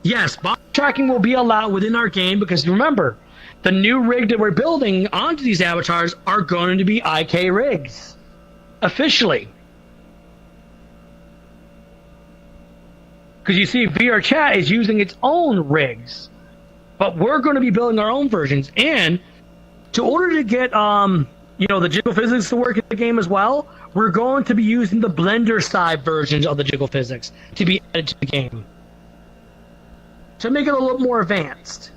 Yes, bot tracking will be allowed within our game because remember, the new rig that we're building onto these avatars are going to be IK rigs. Officially. Because you see, VR Chat is using its own rigs. But we're going to be building our own versions. And to order to get the jiggle physics to work in the game as well, we're going to be using the Blender side versions of the jiggle physics to be added to the game. To make it a little more advanced.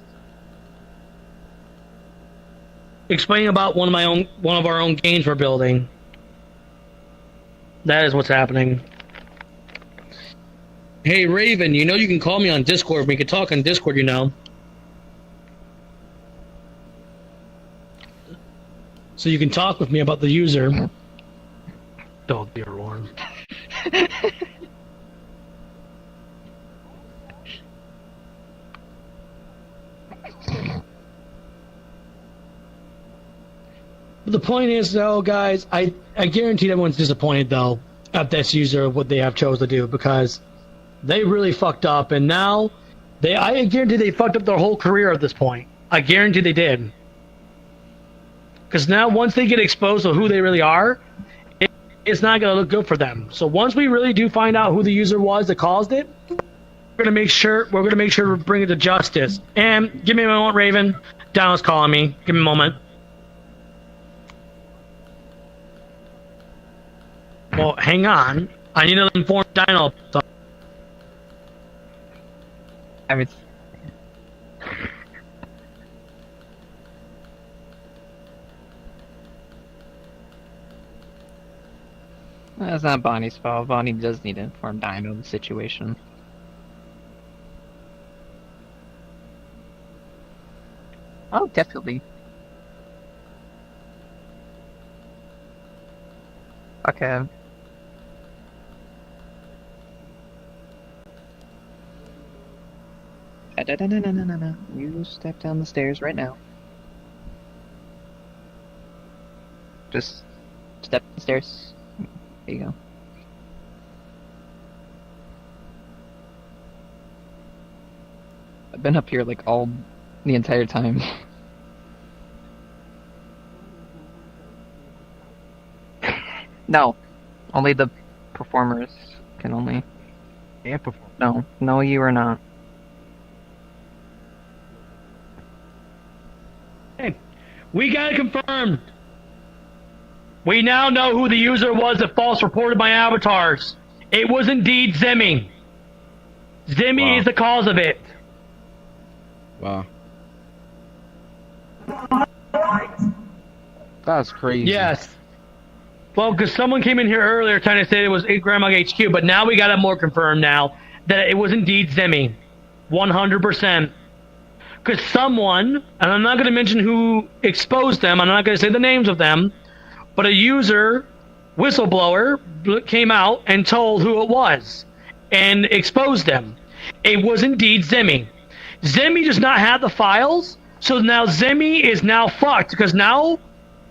Explaining about one of our own games we're building. That is what's happening. Hey Raven, you know you can call me on Discord. We can talk on Discord, you know. So you can talk with me about the user. Dog dear alarm. But the point is, though, guys, I guarantee everyone's disappointed, though, at this user, what they have chose to do, because they really fucked up, and now, I guarantee they fucked up their whole career at this point. I guarantee they did. Because now, once they get exposed to who they really are, it's not going to look good for them. So once we really do find out who the user was that caused it, we're going to make sure to bring it to justice. And give me a moment, Raven. Donald's calling me. Give me a moment. Well, hang on. I need to inform Dino. That's not Bonnie's fault. Bonnie does need to inform Dino of the situation. Oh, definitely. Okay. No. You step down the stairs right now. Just step the stairs. There you go. I've been up here like the entire time. No, only the performers can only. Can't perform. No, you are not. Hey, we got it confirmed. We now know who the user was that false reported my avatars. It was indeed Zimmy. Zimmy is the cause of it. Wow. That's crazy. Yes. Well, because someone came in here earlier trying to say it was Grandma HQ, but now we got it more confirmed now that it was indeed Zimmy. 100%. Because someone, and I'm not going to mention who exposed them, I'm not going to say the names of them, but a user, whistleblower, came out and told who it was and exposed them. It was indeed Zimmy. Zimmy does not have the files, so now Zimmy is now fucked because now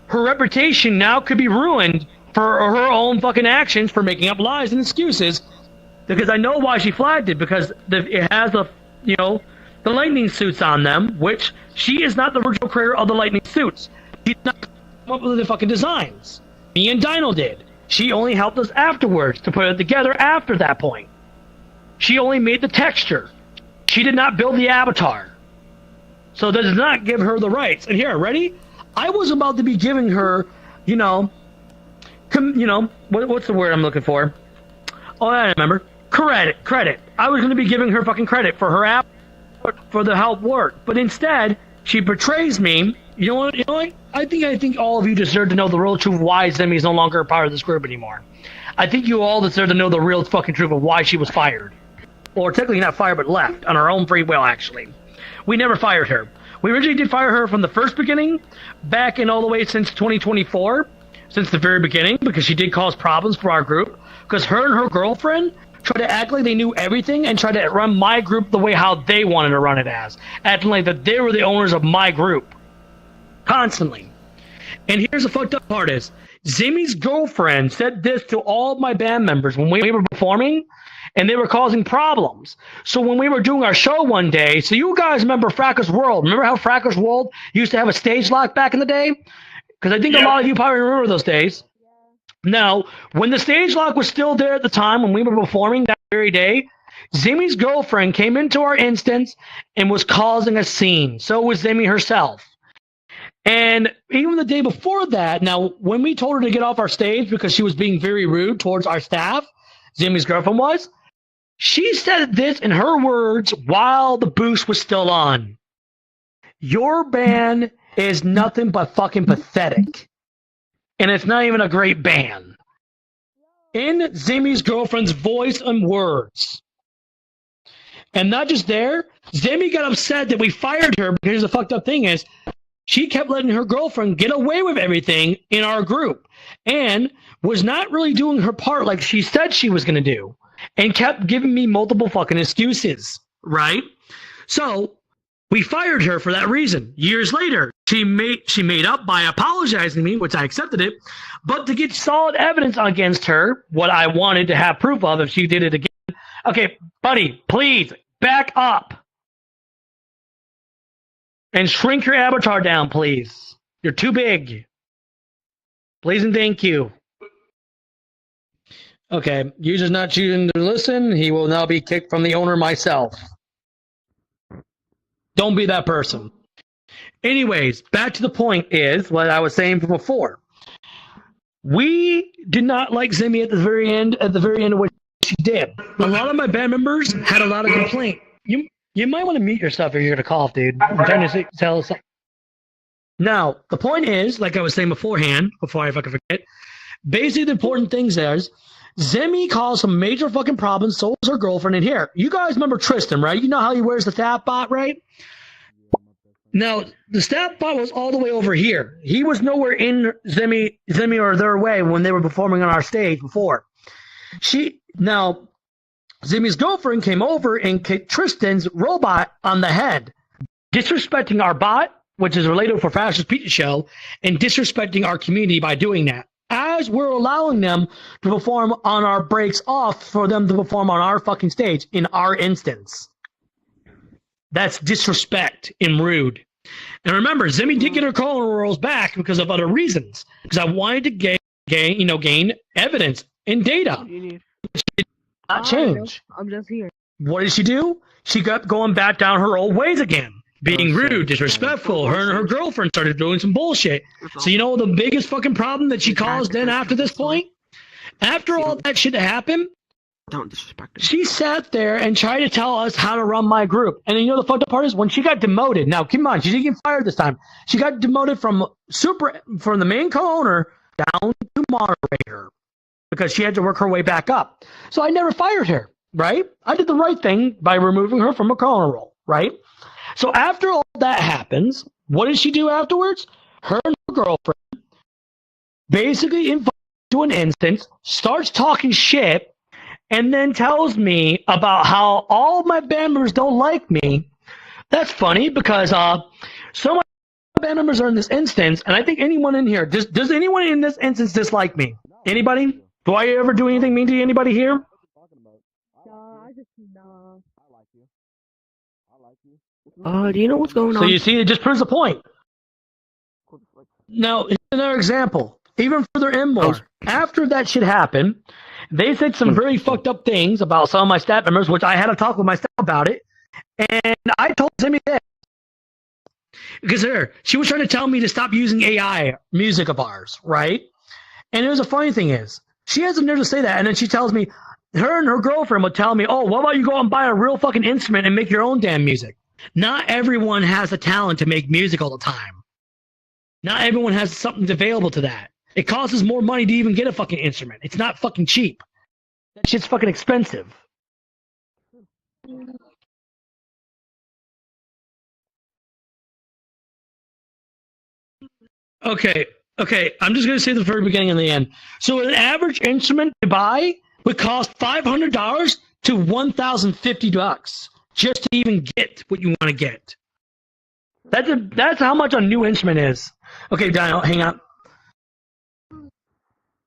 her reputation now could be ruined for her own fucking actions for making up lies and excuses. Because I know why she flagged it, because it has the lightning suits on them, which she is not the original creator of the lightning suits. She's not come up with the fucking designs. Me and Dino did. She only helped us afterwards to put it together after that point. She only made the texture. She did not build the avatar. So that does not give her the rights. And here, ready? I was about to be giving her, what's the word I'm looking for? Oh, I remember. Credit. I was going to be giving her fucking credit for her app, for the help work. But instead, she betrays me. You know what? I think all of you deserve to know the real truth of why Zemi is no longer a part of this group anymore. I think you all deserve to know the real fucking truth of why she was fired. Or technically not fired, but left on her own free will, actually. We never fired her. We originally did fire her from the first beginning, back in all the way since 2024, since the very beginning, because she did cause problems for our group. Because her and her girlfriend tried to act like they knew everything and tried to run my group the way how they wanted to run it as. Acting like that they were the owners of my group. Constantly. And here's the fucked up part is, Zemi's girlfriend said this to all of my band members when we were performing, and they were causing problems. So when we were doing our show one day, so you guys remember Fracker's World. Remember how Fracker's World used to have a stage lock back in the day? Because I think a lot of you probably remember those days. Now, when the stage lock was still there at the time when we were performing that very day, Zemi's girlfriend came into our instance and was causing a scene. So was Zemi herself. And even the day before that, now, when we told her to get off our stage because she was being very rude towards our staff, Zemi's girlfriend was, she said this in her words while the boost was still on. Your band is nothing but fucking pathetic. And it's not even a great band. In Zemi's girlfriend's voice and words. And not just there, Zemi got upset that we fired her because the fucked up thing is, she kept letting her girlfriend get away with everything in our group and was not really doing her part like she said she was going to do and kept giving me multiple fucking excuses, right? So we fired her for that reason. Years later, she made up by apologizing to me, which I accepted it, but to get solid evidence against her, what I wanted to have proof of if she did it again. Okay, buddy, please back up. And shrink your avatar down, please. You're too big. Please and thank you. Okay, user's not choosing to listen. He will now be kicked from the owner myself. Don't be that person. Anyways, back to the point is what I was saying before. We did not like Zemi at the very end of what she did. A lot of my band members had a lot of complaint. You might want to mute yourself if you're going to cough, dude. I'm trying to tell us. Now, the point is, like I was saying beforehand, before I fucking forget, basically the important things is, Zemi caused some major fucking problems, so was her girlfriend in here. You guys remember Tristan, right? You know how he wears the stat bot, right? Now, the stat bot was all the way over here. He was nowhere in Zemi or their way when they were performing on our stage before. Now, Zemi's girlfriend came over and kicked Tristan's robot on the head, disrespecting our bot, which is related for Fascist Pizza Show, and disrespecting our community by doing that. As we're allowing them to perform on our breaks off for them to perform on our fucking stage in our instance. That's disrespect and rude. And remember, Zemi did get her colon rolls back because of other reasons. Because I wanted to gain evidence and data. Not change. I'm just here. What did she do? She kept going back down her old ways again. Being rude, disrespectful. Her and her girlfriend started doing some bullshit. So you know the biggest fucking problem that she caused then after this point? After all that shit happened, don't disrespect her. She sat there and tried to tell us how to run my group. And you know the fucked up part is when she got demoted. Now, keep in mind, she didn't get fired this time. She got demoted from the main co-owner down to moderator. Because she had to work her way back up. So I never fired her, right? I did the right thing by removing her from a co-owner role, right? So after all that happens, what did she do afterwards? Her and her girlfriend basically invites to an instance, starts talking shit, and then tells me about how all of my band members don't like me. That's funny because so many band members are in this instance, and I think anyone in here, does anyone in this instance dislike me? Anybody? Do I ever do anything mean to anybody here? Do you know what's going on? So you see, it just proves the point. Now, here's another example. Even further in more. After that shit happened, they said some very fucked up things about some of my staff members, which I had to talk with my staff about it. And I told Zimmy this. Because she was trying to tell me to stop using AI music of ours, right? And it was a funny thing is, she has the nerve to say that, and then she tells me, her and her girlfriend would tell me, oh, what about you go and buy a real fucking instrument and make your own damn music? Not everyone has the talent to make music all the time. Not everyone has something available to that. It costs more money to even get a fucking instrument. It's not fucking cheap. That shit's fucking expensive. Okay, I'm just going to say the very beginning and the end. So an average instrument to buy would cost $500 to $1,050 just to even get what you want to get. That's how much a new instrument is. Okay, Daniel, hang on.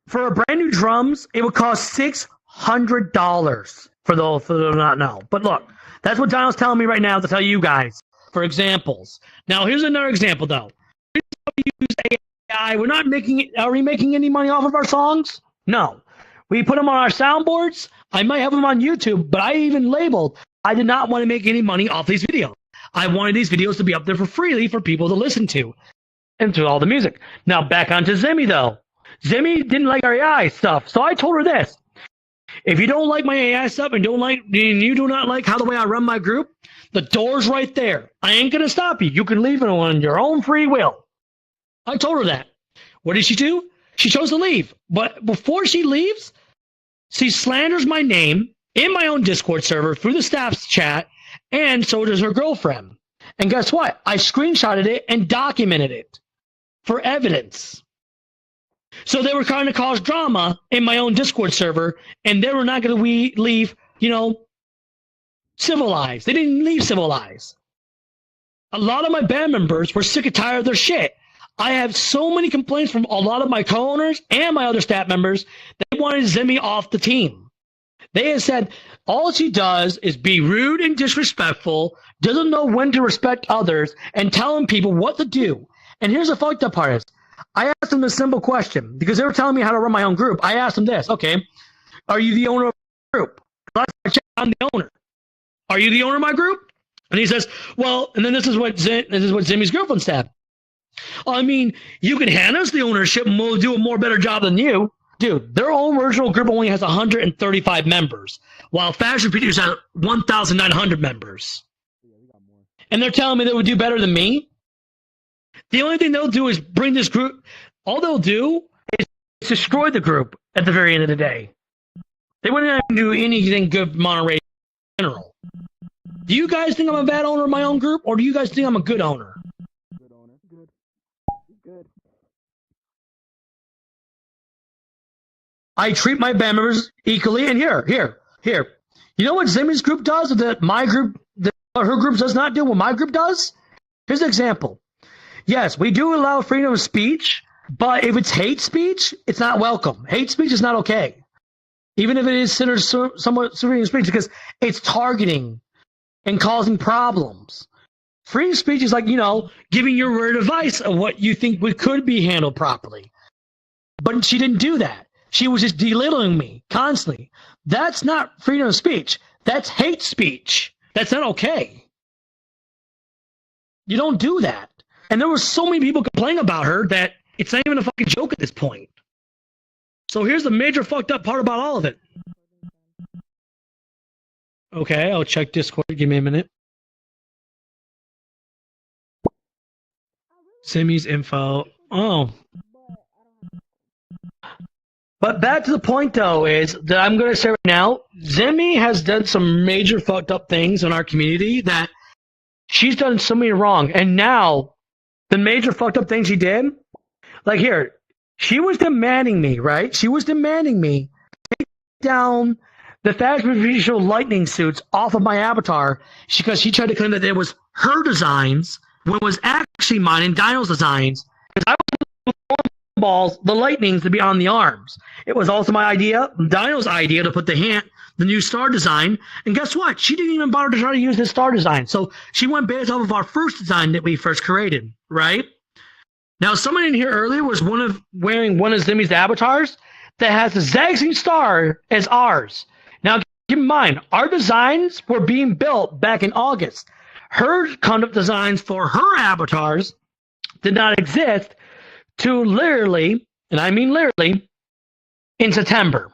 For a brand new drums, it would cost $600 for those who do not know. But look, that's what Daniel's telling me right now to tell you guys for examples. Now, here's another example, though. We use AI. We're not making. Are we making any money off of our songs? No. We put them on our soundboards. I might have them on YouTube, but I even labeled. I did not want to make any money off these videos. I wanted these videos to be up there for freely for people to listen to and to all the music. Now back onto Zimmy though. Zimmy didn't like our AI stuff, so I told her this: if you don't like my AI stuff and you do not like how the way I run my group, the door's right there. I ain't gonna stop you. You can leave it on your own free will. I told her that. What did she do? She chose to leave. But before she leaves, she slanders my name in my own Discord server through the staff's chat, and so does her girlfriend. And guess what? I screenshotted it and documented it for evidence. So they were trying to cause drama in my own Discord server, and they were not going to leave, civilized. They didn't leave civilized. A lot of my band members were sick and tired of their shit. I have so many complaints from a lot of my co-owners and my other staff members. They wanted Zimmy off the team. They have said all she does is be rude and disrespectful, doesn't know when to respect others, and telling people what to do. And here's the fucked up part is, I asked them a simple question, because they were telling me how to run my own group. I asked them this, okay, are you the owner of the group? I'm the owner. Are you the owner of my group? And he says, well, and then this is what Zimmy's girlfriend said. I mean, you can hand us the ownership and we'll do a more better job than you. Dude, their own original group only has 135 members, while Fashion Producers has 1,900 members. And they're telling me they would do better than me? The only thing they'll do is bring this group, all they'll do is destroy the group at the very end of the day. They wouldn't do anything good for BonnieR in general. Do you guys think I'm a bad owner of my own group, or do you guys think I'm a good owner? Good. I treat my band members equally, and here. You know what Zimmy's group does that my group, that her group does not do what my group does? Here's an example. Yes, we do allow freedom of speech, but if it's hate speech, it's not welcome. Hate speech is not okay. Even if it is considered somewhat freedom of speech, because it's targeting and causing problems. Free speech is like, giving your word advice of what you think could be handled properly. But she didn't do that. She was just belittling me constantly. That's not freedom of speech. That's hate speech. That's not okay. You don't do that. And there were so many people complaining about her that it's not even a fucking joke at this point. So here's the major fucked up part about all of it. Okay, I'll check Discord. Give me a minute. Zimmy's info. Oh. But back to the point, though, is that I'm going to say right now, Zimmy has done some major fucked up things in our community that she's done so many wrong. And now, the major fucked up things she did, like here, she was demanding me, right? She was demanding me to take down the Fashion Show lightning suits off of my avatar because she tried to claim that it was her designs when it was actually mine and Dino's designs. Because I was the lightnings to be on the arms. It was also my idea, Dino's idea, to put the new star design. And guess what? She didn't even bother to try to use this star design. So she went based off of our first design that we first created, right? Now, someone in here earlier was wearing one of Zimmy's avatars that has the exact same star as ours. Now, keep in mind, our designs were being built back in August. Her conduct designs for her avatars did not exist to literally, and I mean literally, in September.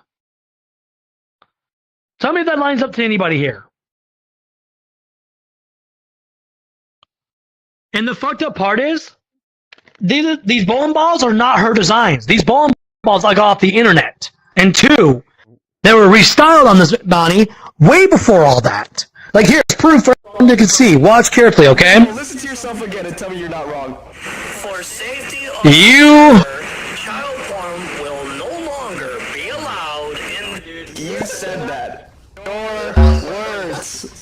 Tell me if that lines up to anybody here. And the fucked up part is, these bowling balls are not her designs. These bowling balls I got off the internet. And two, they were restyled on this, Bonnie, way before all that. Like, here's proof for everyone to see. Watch carefully, okay? Listen to yourself again and tell me you're not wrong. For safety of You... child porn will no longer be allowed in... You said that. Your words.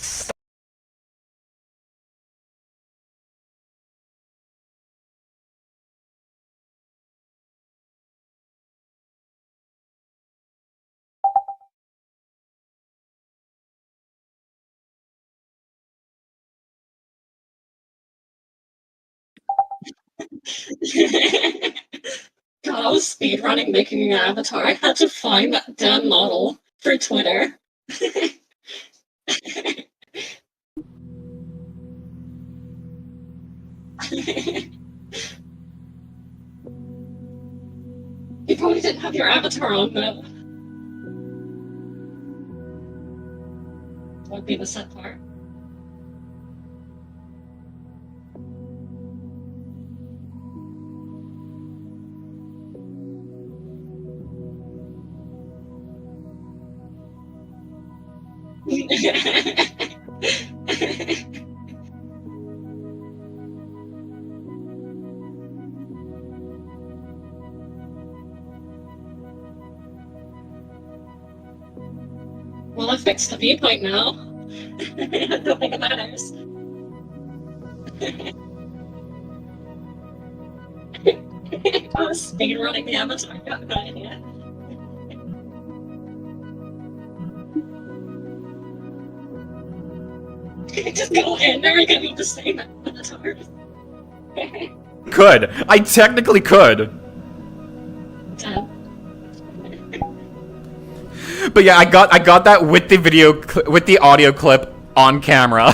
God, I was speedrunning making an avatar. I had to find that damn model for Twitter. You probably didn't have your avatar on, but... That would be the sad part. Well, I fixed the viewpoint now. I don't think it matters. I was speedrunning the avatar, got an idea. Just go in there and get me the same avatars. Could. I technically could. But yeah, I got that with the audio clip on camera.